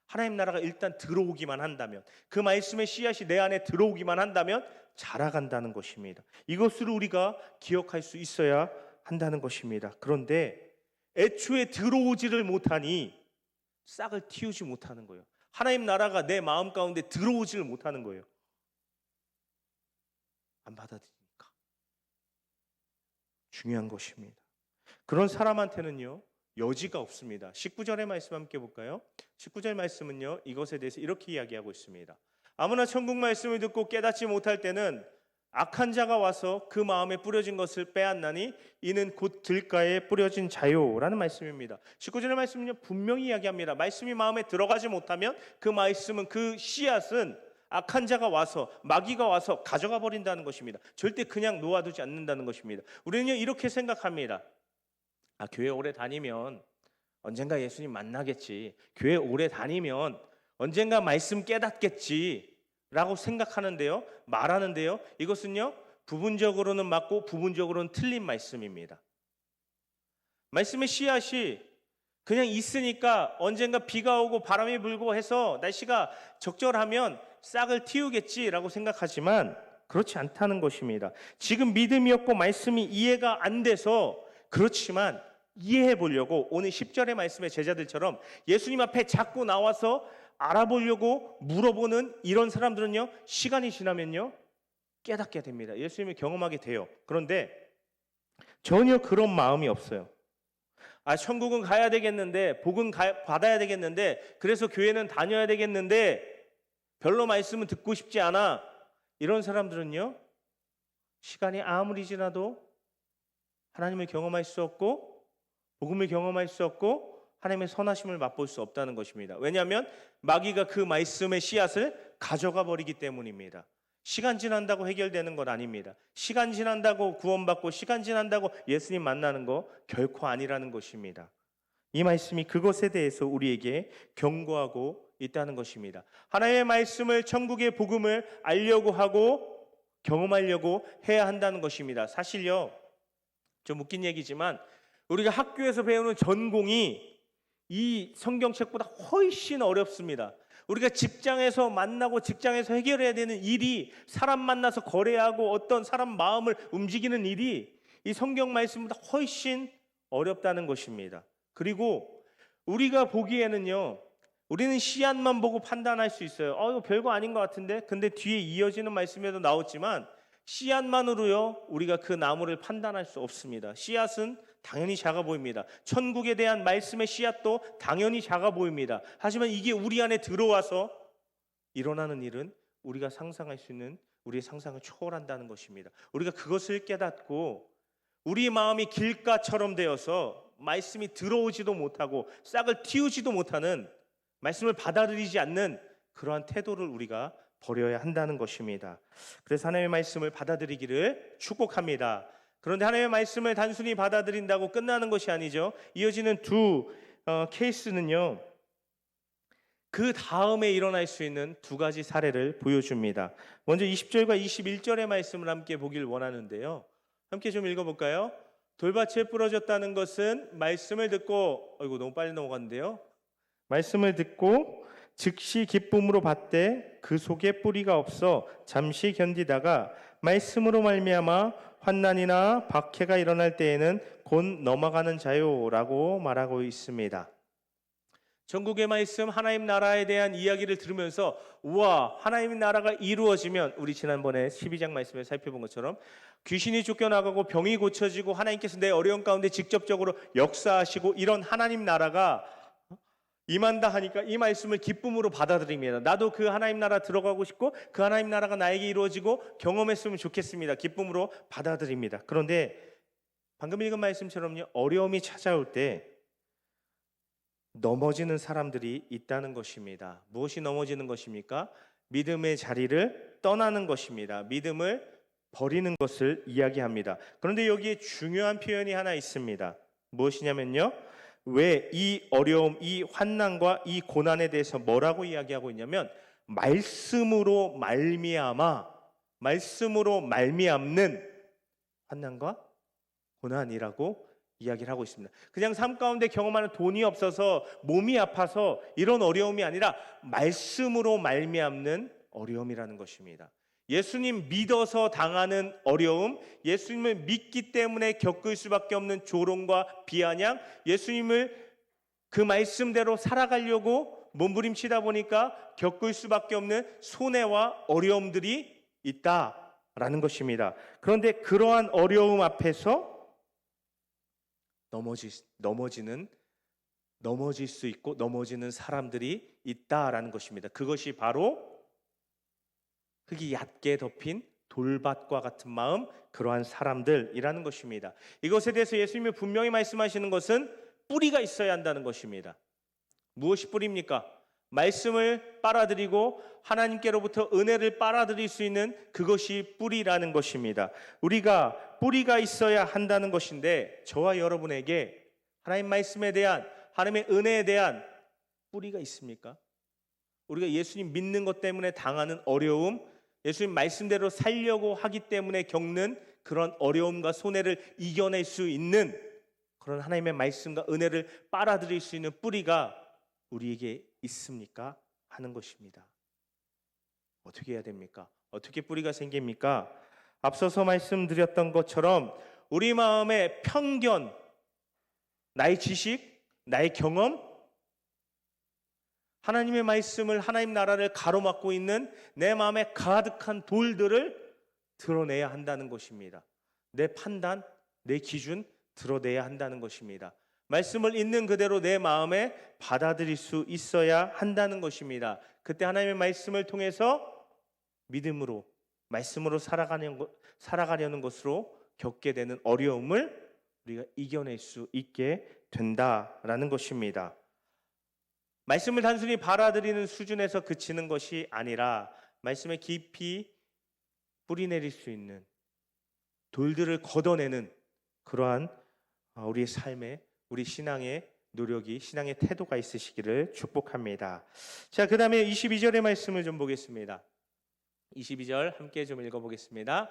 하나님 나라가 일단 들어오기만 한다면, 그 말씀의 씨앗이 내 안에 들어오기만 한다면 자라간다는 것입니다. 이것을 우리가 기억할 수 있어야 한다는 것입니다. 그런데 애초에 들어오지를 못하니 싹을 틔우지 못하는 거예요. 하나님 나라가 내 마음 가운데 들어오지를 못하는 거예요. 안 받아들이니까. 중요한 것입니다. 그런 사람한테는요, 여지가 없습니다. 19절의 말씀 함께 볼까요? 19절 말씀은요, 이것에 대해서 이렇게 이야기하고 있습니다. 아무나 천국 말씀을 듣고 깨닫지 못할 때는 악한 자가 와서 그 마음에 뿌려진 것을 빼앗나니 이는 곧 들가에 뿌려진 자요라는 말씀입니다. 19절의 말씀은요, 분명히 이야기합니다. 말씀이 마음에 들어가지 못하면 그 말씀은, 그 씨앗은 악한 자가 와서, 마귀가 와서 가져가 버린다는 것입니다. 절대 그냥 놓아두지 않는다는 것입니다. 우리는요, 이렇게 생각합니다. 교회 오래 다니면 언젠가 예수님 만나겠지, 교회 오래 다니면 언젠가 말씀 깨닫겠지 라고 생각하는데요, 말하는데요, 이것은요, 부분적으로는 맞고 부분적으로는 틀린 말씀입니다. 말씀의 씨앗이 그냥 있으니까 언젠가 비가 오고 바람이 불고 해서 날씨가 적절하면 싹을 틔우겠지라고 생각하지만 그렇지 않다는 것입니다. 지금 믿음이 없고 말씀이 이해가 안 돼서 그렇지만 이해해 보려고 오늘 10절의 말씀의 제자들처럼 예수님 앞에 자꾸 나와서 알아보려고 물어보는 이런 사람들은요, 시간이 지나면요 깨닫게 됩니다. 예수님을 경험하게 돼요. 그런데 전혀 그런 마음이 없어요. 천국은 가야 되겠는데, 복은 받아야 되겠는데, 그래서 교회는 다녀야 되겠는데 별로 말씀은 듣고 싶지 않아. 이런 사람들은요, 시간이 아무리 지나도 하나님을 경험할 수 없고 복음을 경험할 수 없고 하나님의 선하심을 맛볼 수 없다는 것입니다. 왜냐하면 마귀가 그 말씀의 씨앗을 가져가 버리기 때문입니다. 시간 지난다고 해결되는 건 아닙니다. 시간 지난다고 구원받고 시간 지난다고 예수님 만나는 거 결코 아니라는 것입니다. 이 말씀이 그것에 대해서 우리에게 경고하고 있다는 것입니다. 하나님의 말씀을, 천국의 복음을 알려고 하고 경험하려고 해야 한다는 것입니다. 사실요, 좀 웃긴 얘기지만 우리가 학교에서 배우는 전공이 이 성경책보다 훨씬 어렵습니다. 우리가 직장에서 만나고 직장에서 해결해야 되는 일이, 사람 만나서 거래하고 어떤 사람 마음을 움직이는 일이 이 성경 말씀보다 훨씬 어렵다는 것입니다. 그리고 우리가 보기에는요, 우리는 씨앗만 보고 판단할 수 있어요. 이거 별거 아닌 것 같은데? 근데 뒤에 이어지는 말씀에도 나왔지만 씨앗만으로요, 우리가 그 나무를 판단할 수 없습니다. 씨앗은 당연히 작아 보입니다. 천국에 대한 말씀의 씨앗도 당연히 작아 보입니다. 하지만 이게 우리 안에 들어와서 일어나는 일은 우리가 상상할 수 있는, 우리의 상상을 초월한다는 것입니다. 우리가 그것을 깨닫고 우리 마음이 길가처럼 되어서 말씀이 들어오지도 못하고 싹을 틔우지도 못하는, 말씀을 받아들이지 않는 그러한 태도를 우리가 버려야 한다는 것입니다. 그래서 하나님의 말씀을 받아들이기를 축복합니다. 그런데 하나님의 말씀을 단순히 받아들인다고 끝나는 것이 아니죠. 이어지는 두 케이스는요, 그 다음에 일어날 수 있는 두 가지 사례를 보여줍니다. 먼저 20절과 21절의 말씀을 함께 보길 원하는데요, 함께 좀 읽어볼까요? 돌밭에 부러졌다는 것은 말씀을 듣고, 너무 빨리 넘어갔는데요. 말씀을 듣고 즉시 기쁨으로 받되 그 속에 뿌리가 없어 잠시 견디다가 말씀으로 말미암아 환난이나 박해가 일어날 때에는 곧 넘어가는 자요라고 말하고 있습니다. 천국의 말씀, 하나님 나라에 대한 이야기를 들으면서 우와, 하나님 나라가 이루어지면, 우리 지난번에 12장 말씀을 살펴본 것처럼 귀신이 쫓겨나가고 병이 고쳐지고 하나님께서 내 어려운 가운데 직접적으로 역사하시고 이런 하나님 나라가 임한다 하니까 이 말씀을 기쁨으로 받아들입니다. 나도 그 하나님 나라 들어가고 싶고 그 하나님 나라가 나에게 이루어지고 경험했으면 좋겠습니다. 기쁨으로 받아들입니다. 그런데 방금 읽은 말씀처럼요, 어려움이 찾아올 때 넘어지는 사람들이 있다는 것입니다. 무엇이 넘어지는 것입니까? 믿음의 자리를 떠나는 것입니다. 믿음을 버리는 것을 이야기합니다. 그런데 여기에 중요한 표현이 하나 있습니다. 무엇이냐면요, 왜 이 어려움, 이 환난과 이 고난에 대해서 뭐라고 이야기하고 있냐면 말씀으로 말미암는 환난과 고난이라고 이야기를 하고 있습니다. 그냥 삶 가운데 경험하는 돈이 없어서 몸이 아파서 이런 어려움이 아니라 말씀으로 말미암는 어려움이라는 것입니다. 예수님 믿어서 당하는 어려움, 예수님을 믿기 때문에 겪을 수밖에 없는 조롱과 비아냥, 예수님을 그 말씀대로 살아가려고 몸부림치다 보니까 겪을 수밖에 없는 손해와 어려움들이 있다라는 것입니다. 그런데 그러한 어려움 앞에서 넘어질 수 있고 넘어지는 사람들이 있다라는 것입니다. 그것이 바로 흙이 얕게 덮인 돌밭과 같은 마음, 그러한 사람들이라는 것입니다. 이것에 대해서 예수님이 분명히 말씀하시는 것은 뿌리가 있어야 한다는 것입니다. 무엇이 뿌리입니까? 말씀을 빨아들이고 하나님께로부터 은혜를 빨아들일 수 있는 그것이 뿌리라는 것입니다. 우리가 뿌리가 있어야 한다는 것인데, 저와 여러분에게 하나님 말씀에 대한, 하나님의 은혜에 대한 뿌리가 있습니까? 우리가 예수님 믿는 것 때문에 당하는 어려움, 예수님 말씀대로 살려고 하기 때문에 겪는 그런 어려움과 손해를 이겨낼 수 있는 그런 하나님의 말씀과 은혜를 빨아들일 수 있는 뿌리가 우리에게 있습니까? 하는 것입니다. 어떻게 해야 됩니까? 어떻게 뿌리가 생깁니까? 앞서서 말씀드렸던 것처럼 우리 마음의 편견, 나의 지식, 나의 경험, 하나님의 말씀을, 하나님 나라를 가로막고 있는 내 마음에 가득한 돌들을 드러내야 한다는 것입니다. 내 판단, 내 기준 드러내야 한다는 것입니다. 말씀을 있는 그대로 내 마음에 받아들일 수 있어야 한다는 것입니다. 그때 하나님의 말씀을 통해서 믿음으로, 말씀으로 살아가려는 것으로 겪게 되는 어려움을 우리가 이겨낼 수 있게 된다라는 것입니다. 말씀을 단순히 받아들이는 수준에서 그치는 것이 아니라 말씀에 깊이 뿌리내릴 수 있는, 돌들을 걷어내는 그러한 우리의 삶의, 우리 신앙의 노력이, 신앙의 태도가 있으시기를 축복합니다. 자, 그 다음에 22절의 말씀을 좀 보겠습니다. 22절 함께 좀 읽어보겠습니다.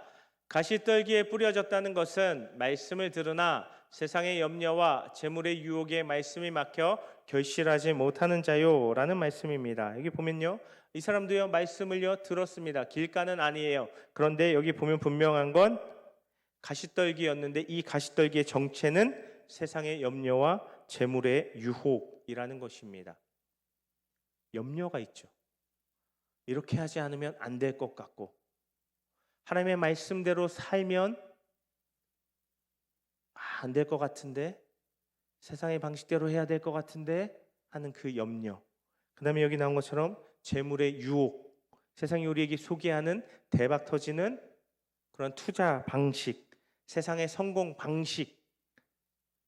가시떨기에 뿌려졌다는 것은 말씀을 들으나 세상의 염려와 재물의 유혹에 말씀이 막혀 결실하지 못하는 자요 라는 말씀입니다. 여기 보면요, 이 사람도요 말씀을요 들었습니다. 길가는 아니에요. 그런데 여기 보면 분명한 건 가시떨기였는데 이 가시떨기의 정체는 세상의 염려와 재물의 유혹이라는 것입니다. 염려가 있죠. 이렇게 하지 않으면 안 될 것 같고, 하나님의 말씀대로 살면 안 될 것 같은데, 세상의 방식대로 해야 될 것 같은데 하는 그 염려. 그 다음에 여기 나온 것처럼 재물의 유혹, 세상이 우리에게 소개하는 대박 터지는 그런 투자 방식, 세상의 성공 방식,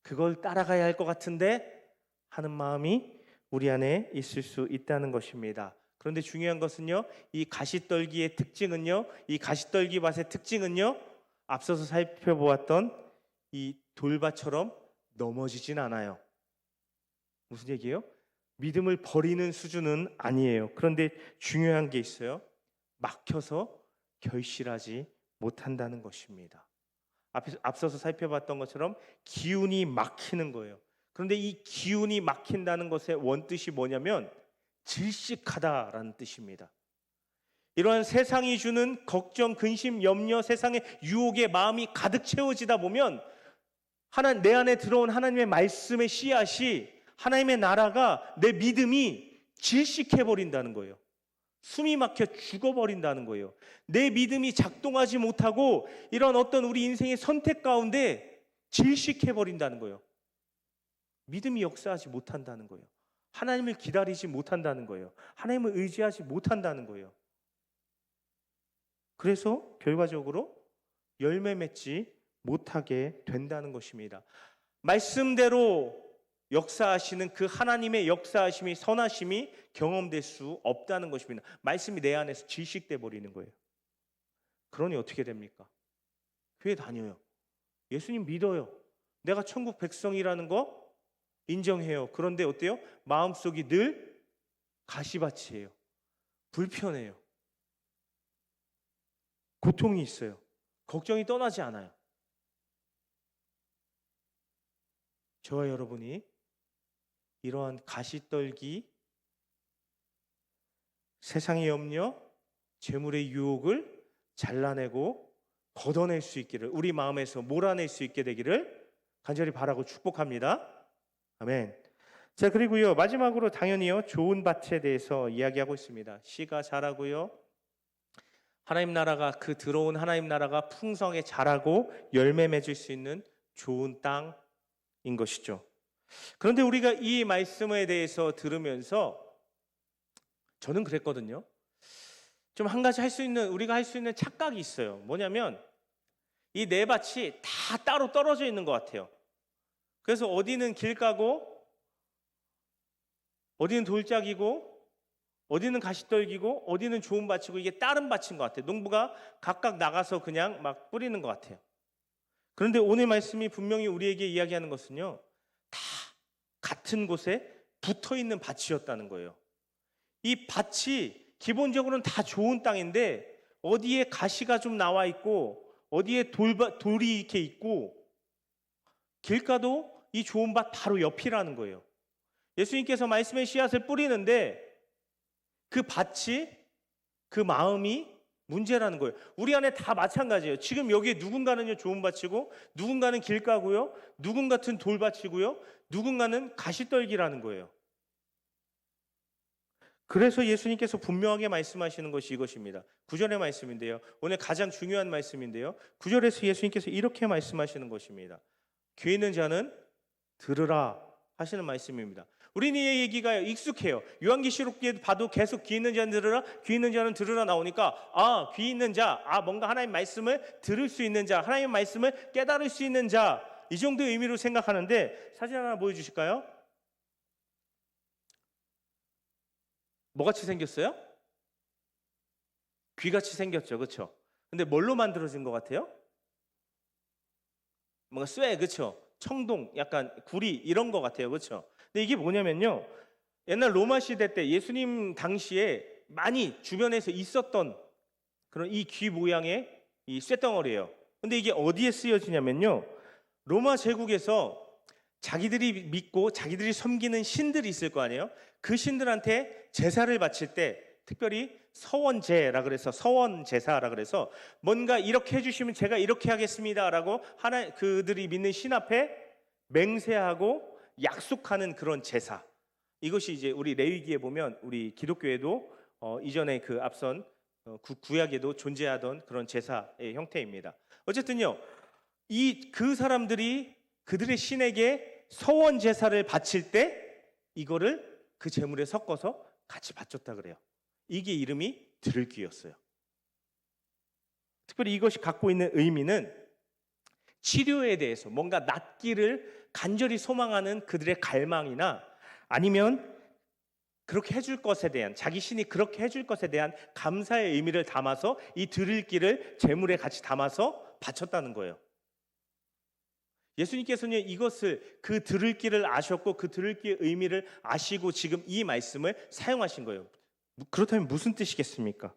그걸 따라가야 할 것 같은데 하는 마음이 우리 안에 있을 수 있다는 것입니다. 그런데 중요한 것은요, 이 가시떨기의 특징은요, 이 가시떨기 밭의 특징은요, 앞서서 살펴보았던 이 돌밭처럼 넘어지진 않아요. 무슨 얘기예요? 믿음을 버리는 수준은 아니에요. 그런데 중요한 게 있어요. 막혀서 결실하지 못한다는 것입니다. 앞서서 살펴봤던 것처럼 기운이 막히는 거예요. 그런데 이 기운이 막힌다는 것의 원뜻이 뭐냐면 질식하다라는 뜻입니다. 이러한 세상이 주는 걱정, 근심, 염려, 세상의 유혹에 마음이 가득 채워지다 보면 내 안에 들어온 하나님의 말씀의 씨앗이, 하나님의 나라가, 내 믿음이 질식해버린다는 거예요. 숨이 막혀 죽어버린다는 거예요. 내 믿음이 작동하지 못하고 이런 어떤 우리 인생의 선택 가운데 질식해버린다는 거예요. 믿음이 역사하지 못한다는 거예요. 하나님을 기다리지 못한다는 거예요. 하나님을 의지하지 못한다는 거예요. 그래서 결과적으로 열매 맺지 못하게 된다는 것입니다. 말씀대로 역사하시는 그 하나님의 역사하심이, 선하심이 경험될 수 없다는 것입니다. 말씀이 내 안에서 질식돼 버리는 거예요. 그러니 어떻게 됩니까? 교회 다녀요. 예수님 믿어요. 내가 천국 백성이라는 거 인정해요. 그런데 어때요? 마음속이 늘 가시밭이에요. 불편해요. 고통이 있어요. 걱정이 떠나지 않아요. 저와 여러분이 이러한 가시떨기, 세상의 염려, 재물의 유혹을 잘라내고 걷어낼 수 있기를, 우리 마음에서 몰아낼 수 있게 되기를 간절히 바라고 축복합니다. 아멘. 자, 그리고요, 마지막으로 당연히요, 좋은 밭에 대해서 이야기하고 있습니다. 씨가 자라고요, 하나님 나라가, 그 들어온 하나님 나라가 풍성하게 자라고 열매 맺을 수 있는 좋은 땅인 것이죠. 그런데 우리가 이 말씀에 대해서 들으면서 저는 그랬거든요. 좀 한 가지 우리가 할 수 있는 착각이 있어요. 뭐냐면 이 네 밭이 다 따로 떨어져 있는 것 같아요. 그래서 어디는 길가고, 어디는 돌짝이고, 어디는 가시떨기고, 어디는 좋은 밭이고, 이게 다른 밭인 것 같아요. 농부가 각각 나가서 그냥 막 뿌리는 것 같아요. 그런데 오늘 말씀이 분명히 우리에게 이야기하는 것은요, 다 같은 곳에 붙어 있는 밭이었다는 거예요. 이 밭이 기본적으로는 다 좋은 땅인데 어디에 가시가 좀 나와 있고, 어디에 돌이 이렇게 있고, 길가도 이 좋은 밭 바로 옆이라는 거예요. 예수님께서 말씀의 씨앗을 뿌리는데 그 밭이, 그 마음이 문제라는 거예요. 우리 안에 다 마찬가지예요. 지금 여기에 누군가는요 좋은 밭이고, 누군가는 길가고요, 누군가는 돌밭이고요, 누군가는 가시떨기라는 거예요. 그래서 예수님께서 분명하게 말씀하시는 것이 이것입니다. 9절의 말씀인데요, 오늘 가장 중요한 말씀인데요, 9절에서 예수님께서 이렇게 말씀하시는 것입니다. 귀 있는 자는 들으라 하시는 말씀입니다. 우리는 이 얘기가 익숙해요. 요한계시록에 봐도 계속 귀 있는 자는 들으라, 귀 있는 자는 들으라 나오니까, 귀 있는 자, 뭔가 하나님의 말씀을 들을 수 있는 자, 하나님의 말씀을 깨달을 수 있는 자, 이 정도의 의미로 생각하는데, 사진 하나 보여주실까요? 뭐같이 생겼어요? 귀같이 생겼죠, 그렇죠? 근데 뭘로 만들어진 것 같아요? 뭔가 쇠, 그렇죠? 청동, 약간 구리 이런 것 같아요, 그렇죠? 근데 이게 뭐냐면요. 옛날 로마 시대 때 예수님 당시에 많이 주변에서 있었던 그런 이 귀 모양의 이 쇳덩어리예요. 근데 이게 어디에 쓰여지냐면요. 로마 제국에서 자기들이 믿고 자기들이 섬기는 신들이 있을 거 아니에요. 그 신들한테 제사를 바칠 때 특별히 서원제라 그래서 서원 제사라 그래서 뭔가 이렇게 해주시면 제가 이렇게 하겠습니다라고 하나 그들이 믿는 신 앞에 맹세하고 약속하는 그런 제사. 이것이 이제 우리 레위기에 보면 우리 기독교에도 이전에 그 앞선 구약에도 존재하던 그런 제사의 형태입니다. 어쨌든요, 그 사람들이 그들의 신에게 서원 제사를 바칠 때 이거를 그 제물에 섞어서 같이 바쳤다 그래요. 이게 이름이 드릴기였어요. 특별히 이것이 갖고 있는 의미는 치료에 대해서 뭔가 낫기를 간절히 소망하는 그들의 갈망이나 아니면 그렇게 해줄 것에 대한 자기 신이 그렇게 해줄 것에 대한 감사의 의미를 담아서 이 드릴기를 제물에 같이 담아서 바쳤다는 거예요. 예수님께서는 이것을 그 드릴기를 아셨고 그 드릴기의 의미를 아시고 지금 이 말씀을 사용하신 거예요. 그렇다면 무슨 뜻이겠습니까?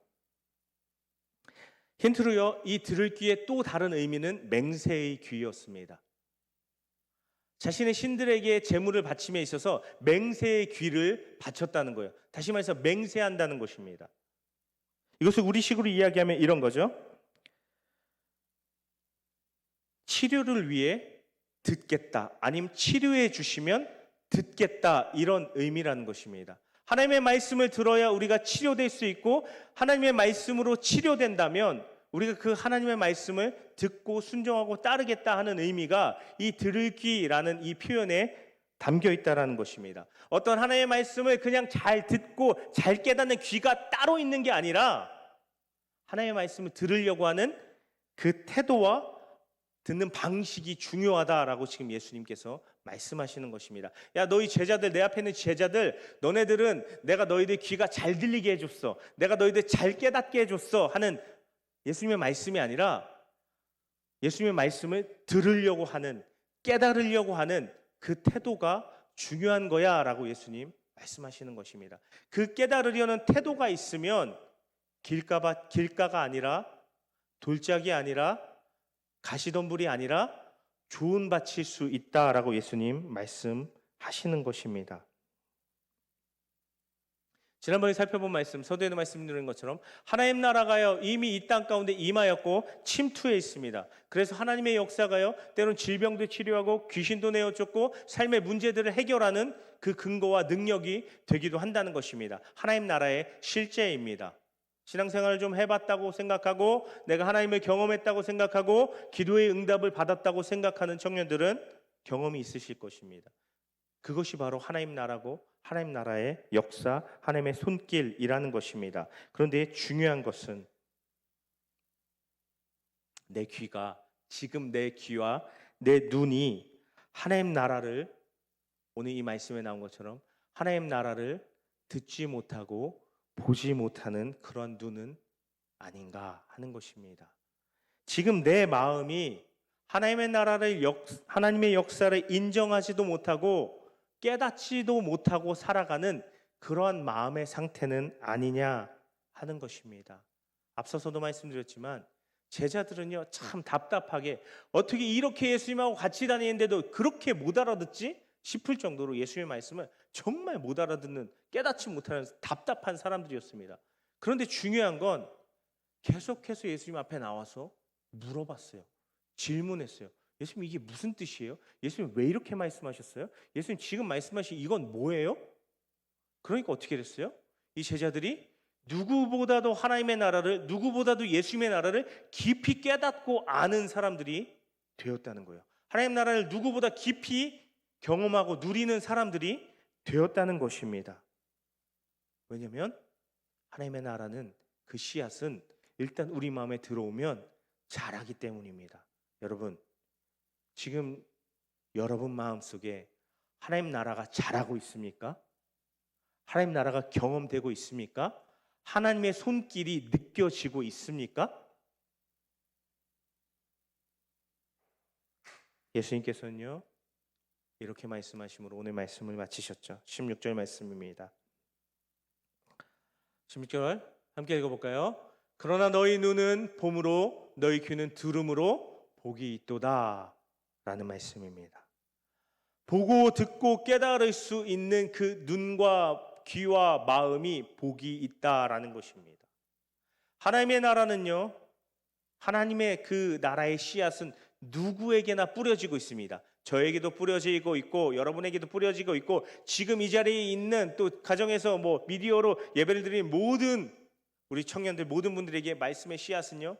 힌트로요, 이 드릴기의 또 다른 의미는 맹세의 귀였습니다. 자신의 신들에게 제물을 바침에 있어서 맹세의 귀를 바쳤다는 거예요. 다시 말해서 맹세한다는 것입니다. 이것을 우리식으로 이야기하면 이런 거죠. 치료를 위해 듣겠다, 아니면 치료해 주시면 듣겠다, 이런 의미라는 것입니다. 하나님의 말씀을 들어야 우리가 치료될 수 있고 하나님의 말씀으로 치료된다면 우리가 그 하나님의 말씀을 듣고 순종하고 따르겠다 하는 의미가 이 들을기라는 이 표현에 담겨 있다라는 것입니다. 어떤 하나님의 말씀을 그냥 잘 듣고 잘 깨닫는 귀가 따로 있는 게 아니라 하나님의 말씀을 들으려고 하는 그 태도와 듣는 방식이 중요하다라고 지금 예수님께서 말씀하시는 것입니다. 야, 너희 제자들, 내 앞에 있는 제자들, 너네들은 내가 너희들 귀가 잘 들리게 해줬어, 내가 너희들 잘 깨닫게 해줬어 하는 예수님의 말씀이 아니라 예수님의 말씀을 들으려고 하는, 깨달으려고 하는 그 태도가 중요한 거야 라고 예수님 말씀하시는 것입니다. 그 깨달으려는 태도가 있으면 길가가 아니라 돌짝이 아니라 가시덤불이 아니라 좋은 밭일 수 있다라고 예수님 말씀하시는 것입니다. 지난번에 살펴본 말씀, 서두에도 말씀드린 것처럼 하나님 나라가요 이미 이 땅 가운데 임하였고 침투해 있습니다. 그래서 하나님의 역사가요 때론 질병도 치료하고 귀신도 내어쫓고 삶의 문제들을 해결하는 그 근거와 능력이 되기도 한다는 것입니다. 하나님 나라의 실제입니다. 신앙생활을 좀 해봤다고 생각하고 내가 하나님을 경험했다고 생각하고 기도의 응답을 받았다고 생각하는 청년들은 경험이 있으실 것입니다. 그것이 바로 하나님 나라고 하나님 나라의 역사, 하나님의 손길이라는 것입니다. 그런데 중요한 것은 내 귀가, 지금 내 귀와 내 눈이 하나님 나라를, 오늘 이 말씀에 나온 것처럼 하나님 나라를 듣지 못하고 보지 못하는 그런 눈은 아닌가 하는 것입니다. 지금 내 마음이 하나님의 나라를 하나님의 역사를 인정하지도 못하고 깨닫지도 못하고 살아가는 그러한 마음의 상태는 아니냐 하는 것입니다. 앞서서도 말씀드렸지만 제자들은요 참 답답하게 어떻게 이렇게 예수님하고 같이 다니는데도 그렇게 못 알아듣지 싶을 정도로 예수님의 말씀을 정말 못 알아듣는, 깨닫지 못하는 답답한 사람들이었습니다. 그런데 중요한 건 계속해서 예수님 앞에 나와서 물어봤어요. 질문했어요. 예수님 이게 무슨 뜻이에요? 예수님 왜 이렇게 말씀하셨어요? 예수님 지금 말씀하신 이건 뭐예요? 그러니까 어떻게 됐어요? 이 제자들이 누구보다도 하나님의 나라를, 누구보다도 예수님의 나라를 깊이 깨닫고 아는 사람들이 되었다는 거예요. 하나님 나라를 누구보다 깊이 경험하고 누리는 사람들이 되었다는 것입니다. 왜냐하면 하나님의 나라는 그 씨앗은 일단 우리 마음에 들어오면 자라기 때문입니다. 여러분, 지금 여러분 마음속에 하나님 나라가 자라고 있습니까? 하나님 나라가 경험되고 있습니까? 하나님의 손길이 느껴지고 있습니까? 예수님께서는요 이렇게 말씀하심으로 오늘 말씀을 마치셨죠. 16절 말씀입니다. 16절 함께 읽어볼까요? 그러나 너희 눈은 봄으로 너희 귀는 들음으로 복이 있도다 라는 말씀입니다. 보고 듣고 깨달을 수 있는 그 눈과 귀와 마음이 복이 있다라는 것입니다. 하나님의 나라는요, 하나님의 그 나라의 씨앗은 누구에게나 뿌려지고 있습니다. 저에게도 뿌려지고 있고 여러분에게도 뿌려지고 있고 지금 이 자리에 있는 또 가정에서 미디어로 예배를 드리는 모든 우리 청년들 모든 분들에게 말씀의 씨앗은요,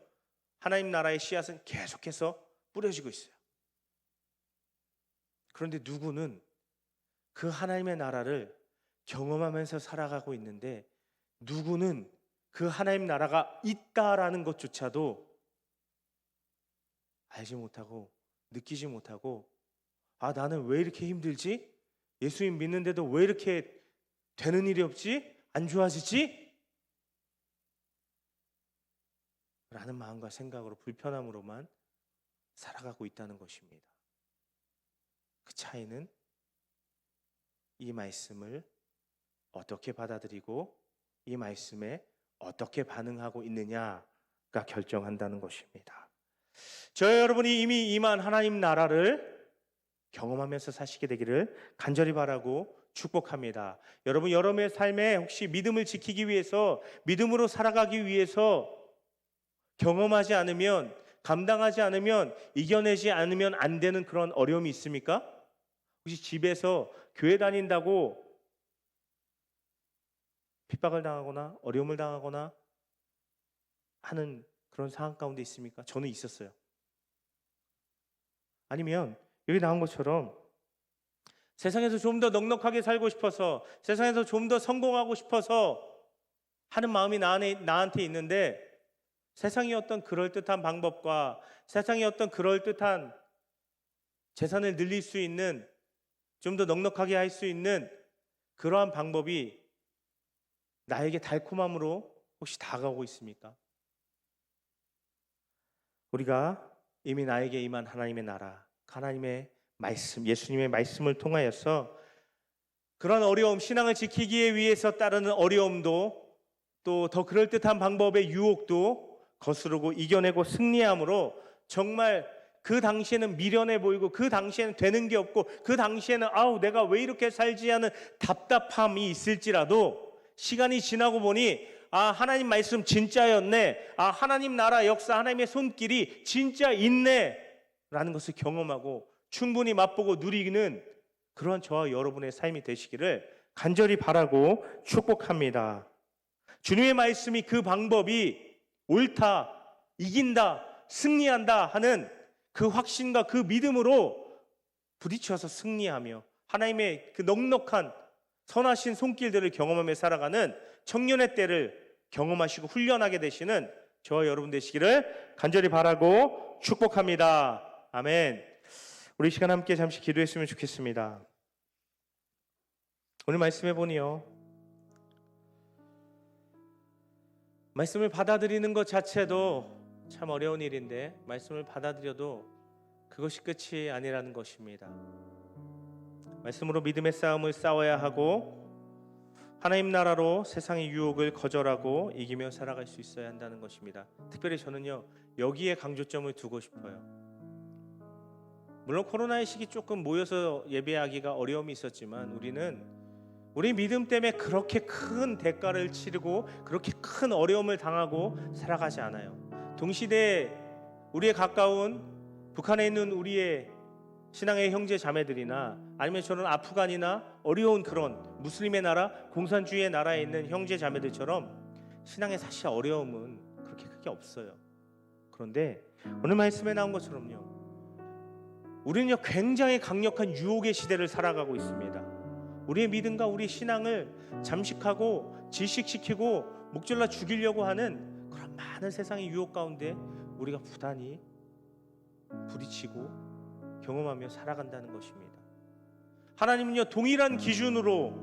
하나님 나라의 씨앗은 계속해서 뿌려지고 있어요. 그런데 누구는 그 하나님의 나라를 경험하면서 살아가고 있는데 누구는 그 하나님 나라가 있다라는 것조차도 알지 못하고 느끼지 못하고 나는 왜 이렇게 힘들지? 예수님 믿는데도 왜 이렇게 되는 일이 없지? 안 좋아지지? 라는 마음과 생각으로 불편함으로만 살아가고 있다는 것입니다. 그 차이는 이 말씀을 어떻게 받아들이고 이 말씀에 어떻게 반응하고 있느냐가 결정한다는 것입니다. 저희 여러분이 이미 임한 하나님 나라를 경험하면서 사시게 되기를 간절히 바라고 축복합니다. 여러분의 삶에 혹시 믿음을 지키기 위해서 믿음으로 살아가기 위해서 경험하지 않으면 감당하지 않으면 이겨내지 않으면 안 되는 그런 어려움이 있습니까? 혹시 집에서 교회 다닌다고 핍박을 당하거나 어려움을 당하거나 하는 그런 상황 가운데 있습니까? 저는 있었어요. 아니면 여기 나온 것처럼 세상에서 좀 더 넉넉하게 살고 싶어서 세상에서 좀 더 성공하고 싶어서 하는 마음이 나한테 있는데 세상의 어떤 그럴듯한 방법과 세상의 어떤 그럴듯한 재산을 늘릴 수 있는 좀 더 넉넉하게 할 수 있는 그러한 방법이 나에게 달콤함으로 혹시 다가오고 있습니까? 우리가 이미 나에게 임한 하나님의 나라, 하나님의 말씀, 예수님의 말씀을 통하여서 그런 어려움, 신앙을 지키기 위해서 따르는 어려움도 또 더 그럴듯한 방법의 유혹도 거스르고 이겨내고 승리함으로 정말 그 당시에는 미련해 보이고 그 당시에는 되는 게 없고 그 당시에는 내가 왜 이렇게 살지 하는 답답함이 있을지라도 시간이 지나고 보니 하나님 말씀 진짜였네, 하나님 나라 역사 하나님의 손길이 진짜 있네 라는 것을 경험하고 충분히 맛보고 누리는 그런 저와 여러분의 삶이 되시기를 간절히 바라고 축복합니다. 주님의 말씀이 그 방법이 옳다, 이긴다, 승리한다 하는 그 확신과 그 믿음으로 부딪혀서 승리하며 하나님의 그 넉넉한 선하신 손길들을 경험하며 살아가는 청년의 때를 경험하시고 훈련하게 되시는 저와 여러분 되시기를 간절히 바라고 축복합니다. 아멘. 우리 시간 함께 잠시 기도했으면 좋겠습니다. 오늘 말씀해 보니요, 말씀을 받아들이는 것 자체도 참 어려운 일인데 말씀을 받아들여도 그것이 끝이 아니라는 것입니다. 말씀으로 믿음의 싸움을 싸워야 하고 하나님 나라로 세상의 유혹을 거절하고 이기며 살아갈 수 있어야 한다는 것입니다. 특별히 저는요, 여기에 강조점을 두고 싶어요. 물론 코로나의 시기 조금 모여서 예배하기가 어려움이 있었지만 우리 믿음 때문에 그렇게 큰 대가를 치르고 그렇게 큰 어려움을 당하고 살아가지 않아요. 동시대에 우리의 가까운 북한에 있는 우리의 신앙의 형제 자매들이나 아니면 저는 아프간이나 어려운 그런 무슬림의 나라, 공산주의의 나라에 있는 형제 자매들처럼 신앙의 사실 어려움은 그렇게 크게 없어요. 그런데 오늘 말씀에 나온 것처럼요, 우리는요 굉장히 강력한 유혹의 시대를 살아가고 있습니다. 우리의 믿음과 우리의 신앙을 잠식하고 질식시키고 목졸라 죽이려고 하는 그런 많은 세상의 유혹 가운데 우리가 부단히 부딪히고 경험하며 살아간다는 것입니다. 하나님은요 동일한 기준으로,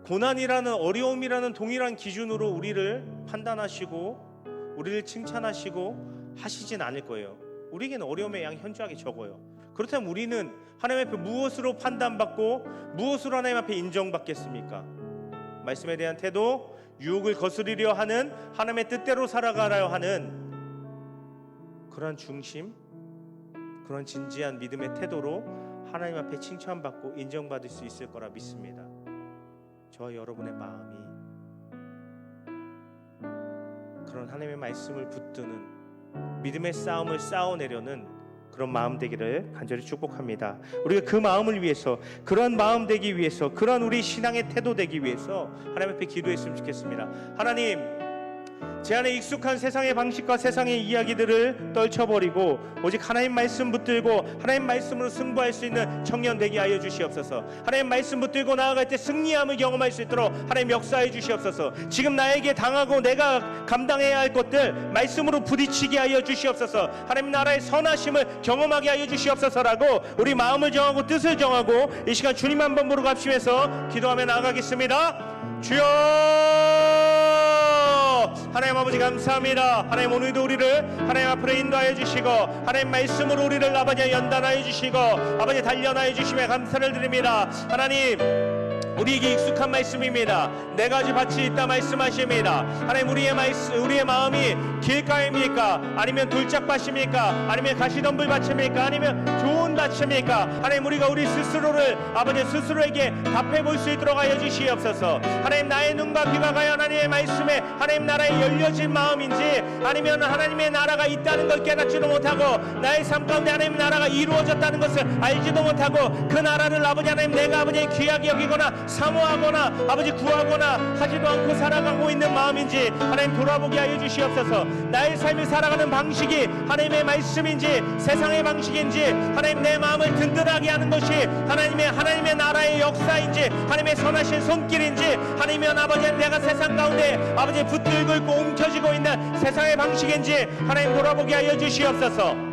고난이라는 어려움이라는 동일한 기준으로 우리를 판단하시고 우리를 칭찬하시고 하시진 않을 거예요. 우리에게는 어려움의 양이 현저하게 적어요. 그렇다면 우리는 하나님 앞에 무엇으로 판단받고 무엇으로 하나님 앞에 인정받겠습니까? 말씀에 대한 태도, 유혹을 거스르려 하는, 하나님의 뜻대로 살아가려 하는 그런 중심, 그런 진지한 믿음의 태도로 하나님 앞에 칭찬받고 인정받을 수 있을 거라 믿습니다. 저와 여러분의 마음이 그런 하나님의 말씀을 붙드는 믿음의 싸움을 싸워내려는 그런 마음 되기를 간절히 축복합니다. 우리가 그 마음을 위해서, 그런 마음 되기 위해서, 그런 우리 신앙의 태도 되기 위해서 하나님 앞에 기도했으면 좋겠습니다. 하나님, 제 안에 익숙한 세상의 방식과 세상의 이야기들을 떨쳐버리고 오직 하나님 말씀 붙들고 하나님 말씀으로 승부할 수 있는 청년 되게 하여 주시옵소서. 하나님 말씀 붙들고 나아갈 때 승리함을 경험할 수 있도록 하나님 역사해 주시옵소서. 지금 나에게 당하고 내가 감당해야 할 것들 말씀으로 부딪히게 하여 주시옵소서. 하나님 나라의 선하심을 경험하게 하여 주시옵소서라고 우리 마음을 정하고 뜻을 정하고 이 시간 주님 한 번 부르고 합심해서 기도하며 나아가겠습니다. 주여, 하나님 아버지 감사합니다. 하나님 오늘도 우리를 하나님 앞으로 인도하여 주시고 하나님 말씀으로 우리를 아버지 연단하여 주시고 아버지 단련하여 주시며 감사를 드립니다. 하나님, 우리에게 익숙한 말씀입니다. 네 가지 밭이 있다 말씀하십니다. 하나님, 우리의 마음이 길가입니까? 아니면 돌짝밭입니까? 아니면 가시덤불 밭입니까? 아니면 좋은 밭입니까? 하나님, 우리가 우리 스스로를 아버지 스스로에게 답해 볼 수 있도록 하여 주시옵소서. 하나님, 나의 눈과 귀가 과연 하나님의 말씀에 하나님 나라에 열려진 마음인지, 아니면 하나님의 나라가 있다는 걸 깨닫지도 못하고 나의 삶 가운데 하나님 나라가 이루어졌다는 것을 알지도 못하고 그 나라를 아버지 하나님 내가 아버지 귀하게 여기거나 사모하거나 아버지 구하거나 하지도 않고 살아가고 있는 마음인지 하나님 돌아보게 하여 주시옵소서. 나의 삶을 살아가는 방식이 하나님의 말씀인지 세상의 방식인지, 하나님 내 마음을 든든하게 하는 것이 하나님의 나라의 역사인지, 하나님의 선하신 손길인지, 아니면 아버지 내가 세상 가운데 아버지 붙들고 있고 움켜쥐고 있는 세상의 방식인지 하나님 돌아보게 하여 주시옵소서.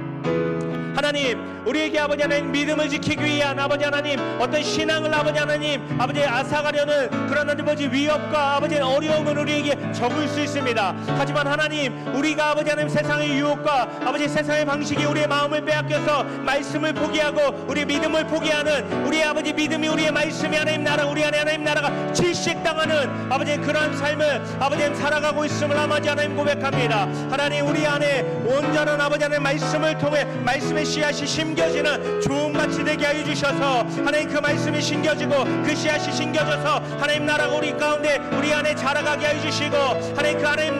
하나님, 우리에게 아버지 하나님 믿음을 지키기 위한 아버지 하나님 어떤 신앙을 아버지 하나님 아버지 앗아가려는 그런 아버지 위협과 아버지 어려움을 우리에게 적을 수 있습니다. 하지만 하나님, 우리가 아버지 하나님 세상의 유혹과 아버지 세상의 방식이 우리의 마음을 빼앗겨서 말씀을 포기하고 우리 믿음을 포기하는 우리의 아버지 믿음이 우리의 말씀이 하나님 나라 우리 안에 하나님 나라가 질식당하는 아버지 그런 삶을 아버지 하나님 살아가고 있음을 아버지 하나님 고백합니다. 하나님, 우리 안에 온전한 아버지 하나님 말씀을 통해 말씀의 씨앗이 심겨지는 좋은 밭이 되게 하여 주셔서 하나님 그 말씀이 심겨지고 그 씨앗이 심겨져서 하나님 나라가 우리 가운데 우리 안에 자라가게 하여 주시고 하나님 그 하나님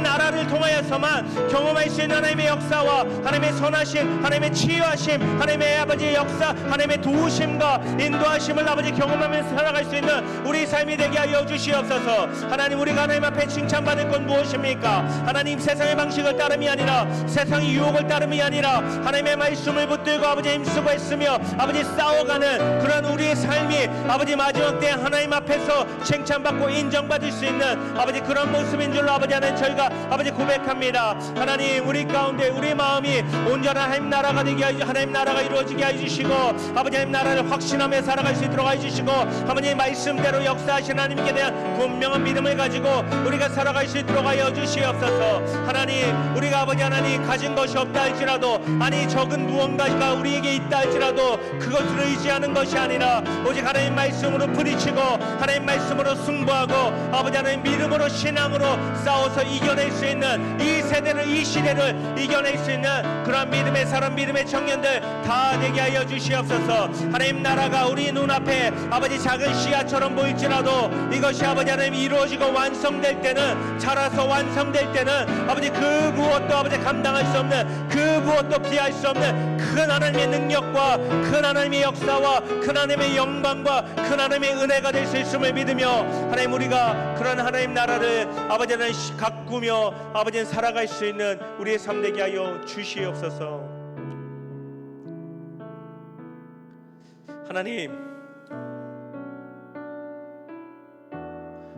나라를 통하여서만 경험할 수 있는 하나님의 역사와 하나님의 선하심, 하나님의 치유하심, 하나님의 아버지의 역사, 하나님의 도우심과 인도하심을 아버지 경험하면서 살아갈 수 있는 우리 삶이 되게 하여 주시옵소서. 하나님, 우리가 하나님 앞에 칭찬받을 건 무엇입니까? 하나님, 세상의 방식을 따름이 아니라 세상의 유혹을 따름이 아니라 하나님의 말씀을 붙들고 아버지 힘쓰고 했으며 아버지 싸워가는 그런 우리의 삶이 아버지 마지막 때 하나님 앞에서 칭찬받고 인정받을 수 있는 아버지 그런 모습인 줄로 아버지 하나님 저희가 아버지 고백합니다. 하나님, 우리 가운데 우리 마음이 온전한 하나님 나라가 되게 하여 하나님 나라가 이루어지게 하여 주시고 아버지 하나님 나라를 확신하며 살아갈 수 있도록 하여 주시고 아버지 말씀대로 역사하신 하나님께 대한 분명한 믿음을 가지고 우리가 살아갈 수 있도록 하여 주시옵소서. 하나님, 우리가 아버지 하나님 가진 것이 없다 할지라도 아니 적은 무언가가 우리에게 있다 할지라도 그것을 의지하는 것이 아니라 오직 하나님 말씀으로 부딪히고 하나님 말씀으로 승부하고 아버지 하나님 믿음으로 신앙으로 싸워서 이겨낼 수 있는 이 세대를 이 시대를 이겨낼 수 있는 그런 믿음의 사람 믿음의 청년들 다 되게 하여 주시옵소서. 하나님 나라가 우리 눈앞에 아버지 작은 씨앗처럼 보일지라도 이것이 아버지 하나님 이루어지고 완성될 때는 자라서 완성될 때는 아버지 그 무엇도 아버지 감당할 수 없는 그 무엇도 피할 수 없는 큰 하나님의 능력과 큰 하나님의 역사와 큰 하나님의 영광과 큰 하나님의 은혜가 될 수 있음을 믿으며 하나님, 우리가 그런 하나님 나라를 아버지 하나님 가꾸며 아버지 살아갈 수 있는 우리의 삶 되게 하여 주시옵소서.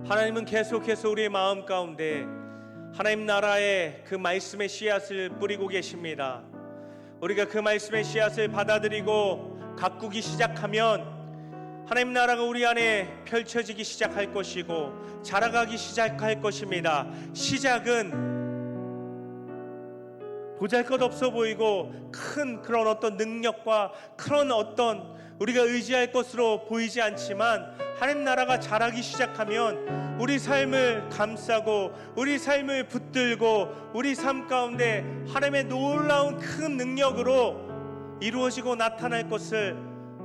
하나님은 계속해서 우리의 마음 가운데 하나님 나라의 그 말씀의 씨앗을 뿌리고 계십니다. 우리가 그 말씀의 씨앗을 받아들이고 가꾸기 시작하면 하나님 나라가 우리 안에 펼쳐지기 시작할 것이고 자라가기 시작할 것입니다. 시작은 보잘것없어 보이고 큰 그런 어떤 능력과 그런 어떤 우리가 의지할 것으로 보이지 않지만 하나님 나라가 자라기 시작하면 우리 삶을 감싸고 우리 삶을 붙들고 우리 삶 가운데 하나님의 놀라운 큰 능력으로 이루어지고 나타날 것을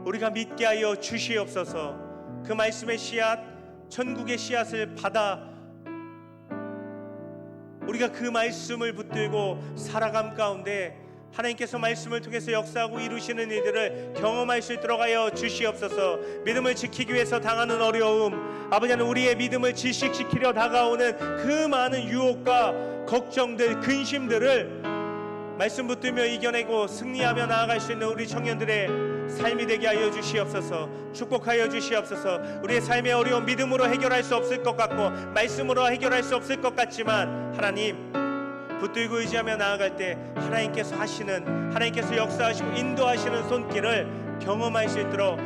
우리가 믿게 하여 주시옵소서. 그 말씀의 씨앗, 천국의 씨앗을 받아 우리가 그 말씀을 붙들고 살아감 가운데 하나님께서 말씀을 통해서 역사하고 이루시는 일들을 경험할 수 있도록 하여 주시옵소서. 믿음을 지키기 위해서 당하는 어려움, 아버지 하나님, 우리의 믿음을 질식시키려 다가오는 그 많은 유혹과 걱정들, 근심들을 말씀 붙들며 이겨내고 승리하며 나아갈 수 있는 우리 청년들의 삶이 되게 하여 주시옵소서. 축복하여 주시옵소서. 우리의 삶의 어려움 믿음으로 해결할 수 없을 것 같고 말씀으로 해결할 수 없을 것 같지만 하나님, 붙들고 의지하며 나아갈 때 하나님께서 역사하시고 인도하시는 손길을 경험할 수 있도록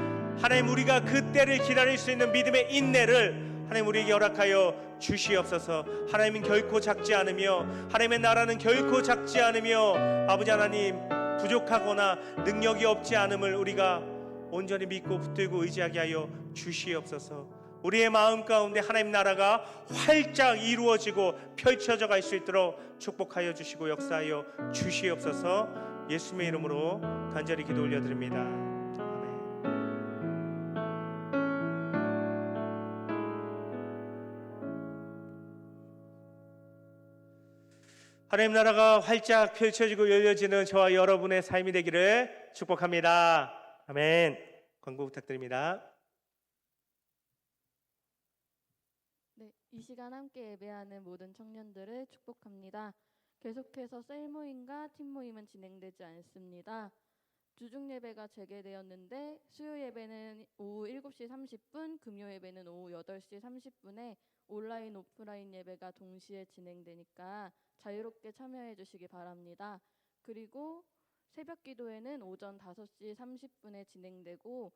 하나님, 우리가 그 때를 기다릴 수 있는 믿음의 인내를 하나님 우리에게 허락하여 주시옵소서. 하나님은 결코 작지 않으며 하나님의 나라는 결코 작지 않으며 아버지 하나님, 부족하거나 능력이 없지 않음을 우리가 온전히 믿고 붙들고 의지하게 하여 주시옵소서. 우리의 마음 가운데 하나님 나라가 활짝 이루어지고 펼쳐져 갈 수 있도록 축복하여 주시고 역사하여 주시옵소서. 예수님의 이름으로 간절히 기도 올려드립니다. 하나님 나라가 활짝 펼쳐지고 열려지는 저와 여러분의 삶이 되기를 축복합니다. 아멘. 광고 부탁드립니다. 네, 이 시간 함께 예배하는 모든 청년들을 축복합니다. 계속해서 셀 모임과 팀 모임은 진행되지 않습니다. 주중 예배가 재개되었는데 수요 예배는 오후 7시 30분, 금요 예배는 오후 8시 30분에 온라인 오프라인 예배가 동시에 진행되니까 자유롭게 참여해 주시기 바랍니다. 그리고 새벽 기도회는 오전 5시 30분에 진행되고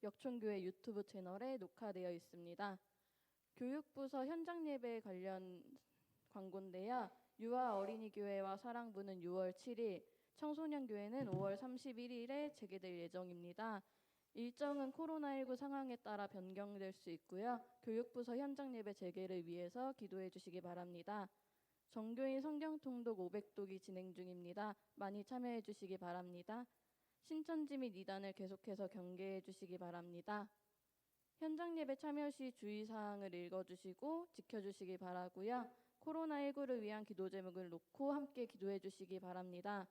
역촌교회 유튜브 채널에 녹화되어 있습니다. 교육부서 현장 예배 관련 광고인데요. 유아 어린이교회와 사랑부는 6월 7일, 청소년교회는 5월 31일에 재개될 예정입니다. 일정은 코로나19 상황에 따라 변경될 수 있고요. 교육부서 현장 예배 재개를 위해서 기도해 주시기 바랍니다. 정교인 성경통독 500독이 진행 중입니다. 많이 참여해 주시기 바랍니다. 신천지 및 이단을 계속해서 경계해 주시기 바랍니다. 현장 예배 참여 시 주의사항을 읽어주시고 지켜주시기 바라고요. 코로나19를 위한 기도 제목을 놓고 함께 기도해 주시기 바랍니다.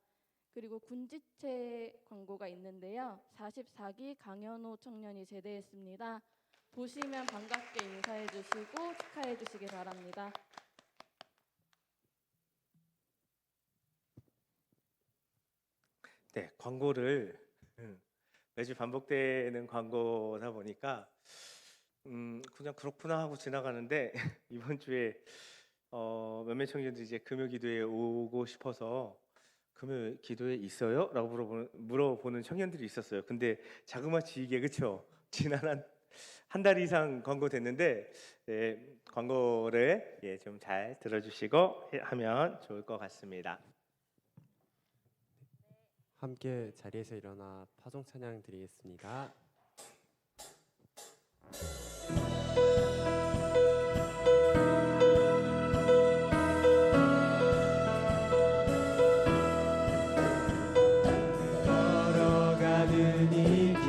그리고 군지체 광고가 있는데요. 44기 강현호 청년이 제대했습니다. 보시면 반갑게 인사해 주시고 축하해 주시기 바랍니다. 네, 광고를 매주 반복되는 광고다 보니까 그냥 그렇구나 하고 지나가는데 이번 주에 몇몇 청년들이 이제 금요 기도에 오고 싶어서 금요 기도에 있어요? 라고 물어보는 청년들이 있었어요. 근데 자그마치 이게 그쵸? 지난 한 달 이상 광고됐는데 광고를 좀 잘 들어주시고 하면 좋을 것 같습니다. 함께 자리에서 일어나 파송 찬양 드리겠습니다. 걸어가는 이 길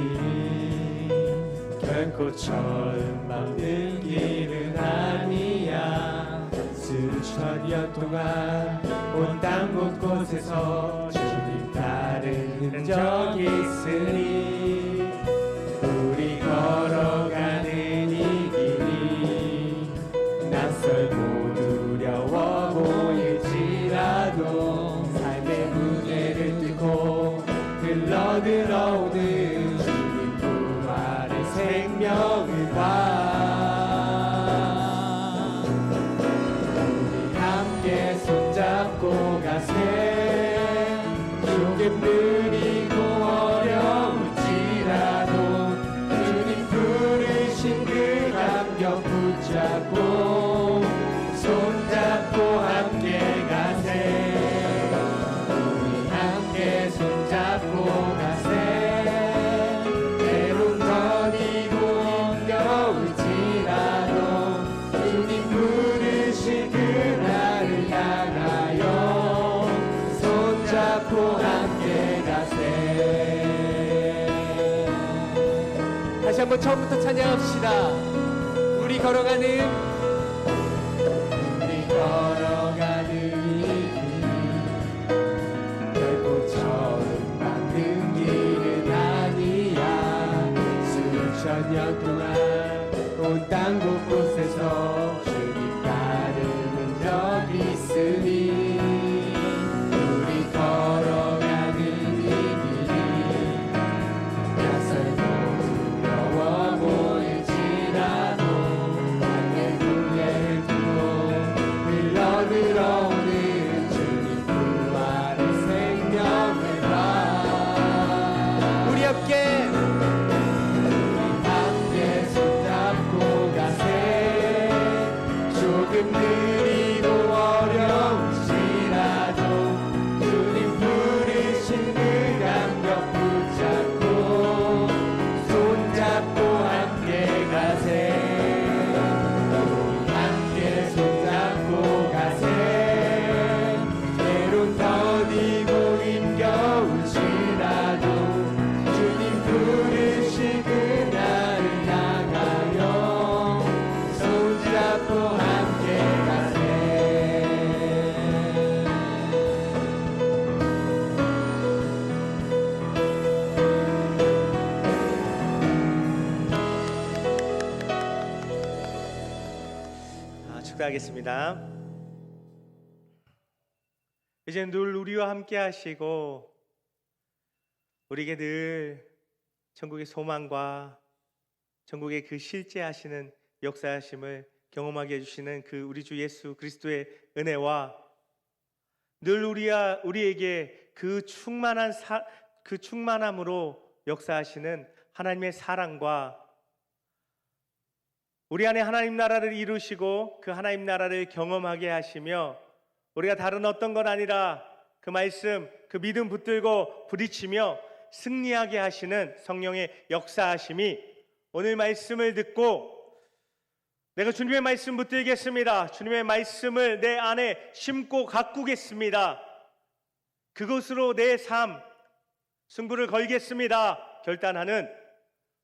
결코 처음 밟는 길은 아니야. 수천 년 동안 온 땅 곳곳에서 주님 따른 흔적이 있으니 우리 걸어가는 이 길이 낯설고 두려워 보일지라도 삶의 무게를 뚫고 흘러 들어오는 주님 부활의 생명을 봐. 우리 함께 손잡고 가세. 조금 느리고 어려울지라도 주님 부르신 그 감격 붙잡고 손잡고 함께 가세. 한번 처음부터 찬양합시다. 우리 걸어가는 이 길, 결국 처음 만든 길은 아니야. 수천 년 동안 온 땅 곳곳에서 주님 따르는 적 있으니 우리 걸어가는 이 길이 낯설고 두려워 보일지라도 할렐루야를 두고 흘러들어오는 주님 부활의 생명을 봐. 우리 함께 손잡고 가세. 조금 느리고 어려울지라도 주님 부르신 그 감격 붙잡고 손잡고 함께 가세. 우리 함께 손잡고 가세. 때론 더디고 힘겨울지라도 주님 부르신 그날을 향하여 손잡고 함께 가세. 축도하겠습니다. 이제 늘 우리와 함께 하시고 우리에게 늘 천국의 소망과 천국의 그 실제 하시는 역사하심을 경험하게 해주시는 그 우리 주 예수 그리스도의 은혜와 늘 우리에게 그 충만함으로 역사하시는 하나님의 사랑과 우리 안에 하나님 나라를 이루시고 그 하나님 나라를 경험하게 하시며 우리가 다른 어떤 건 아니라 그 말씀, 그 믿음 붙들고 부딪히며 승리하게 하시는 성령의 역사하심이 오늘 말씀을 듣고 내가 주님의 말씀 붙들겠습니다. 주님의 말씀을 내 안에 심고 가꾸겠습니다. 그것으로 내 삶, 승부를 걸겠습니다. 결단하는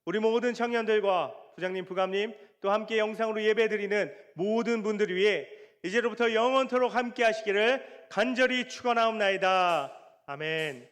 우리 모든 청년들과 부장님, 부감님 또 함께 영상으로 예배드리는 모든 분들 위해 이제로부터 영원토록 함께 하시기를 간절히 축원하옵나이다. 아멘.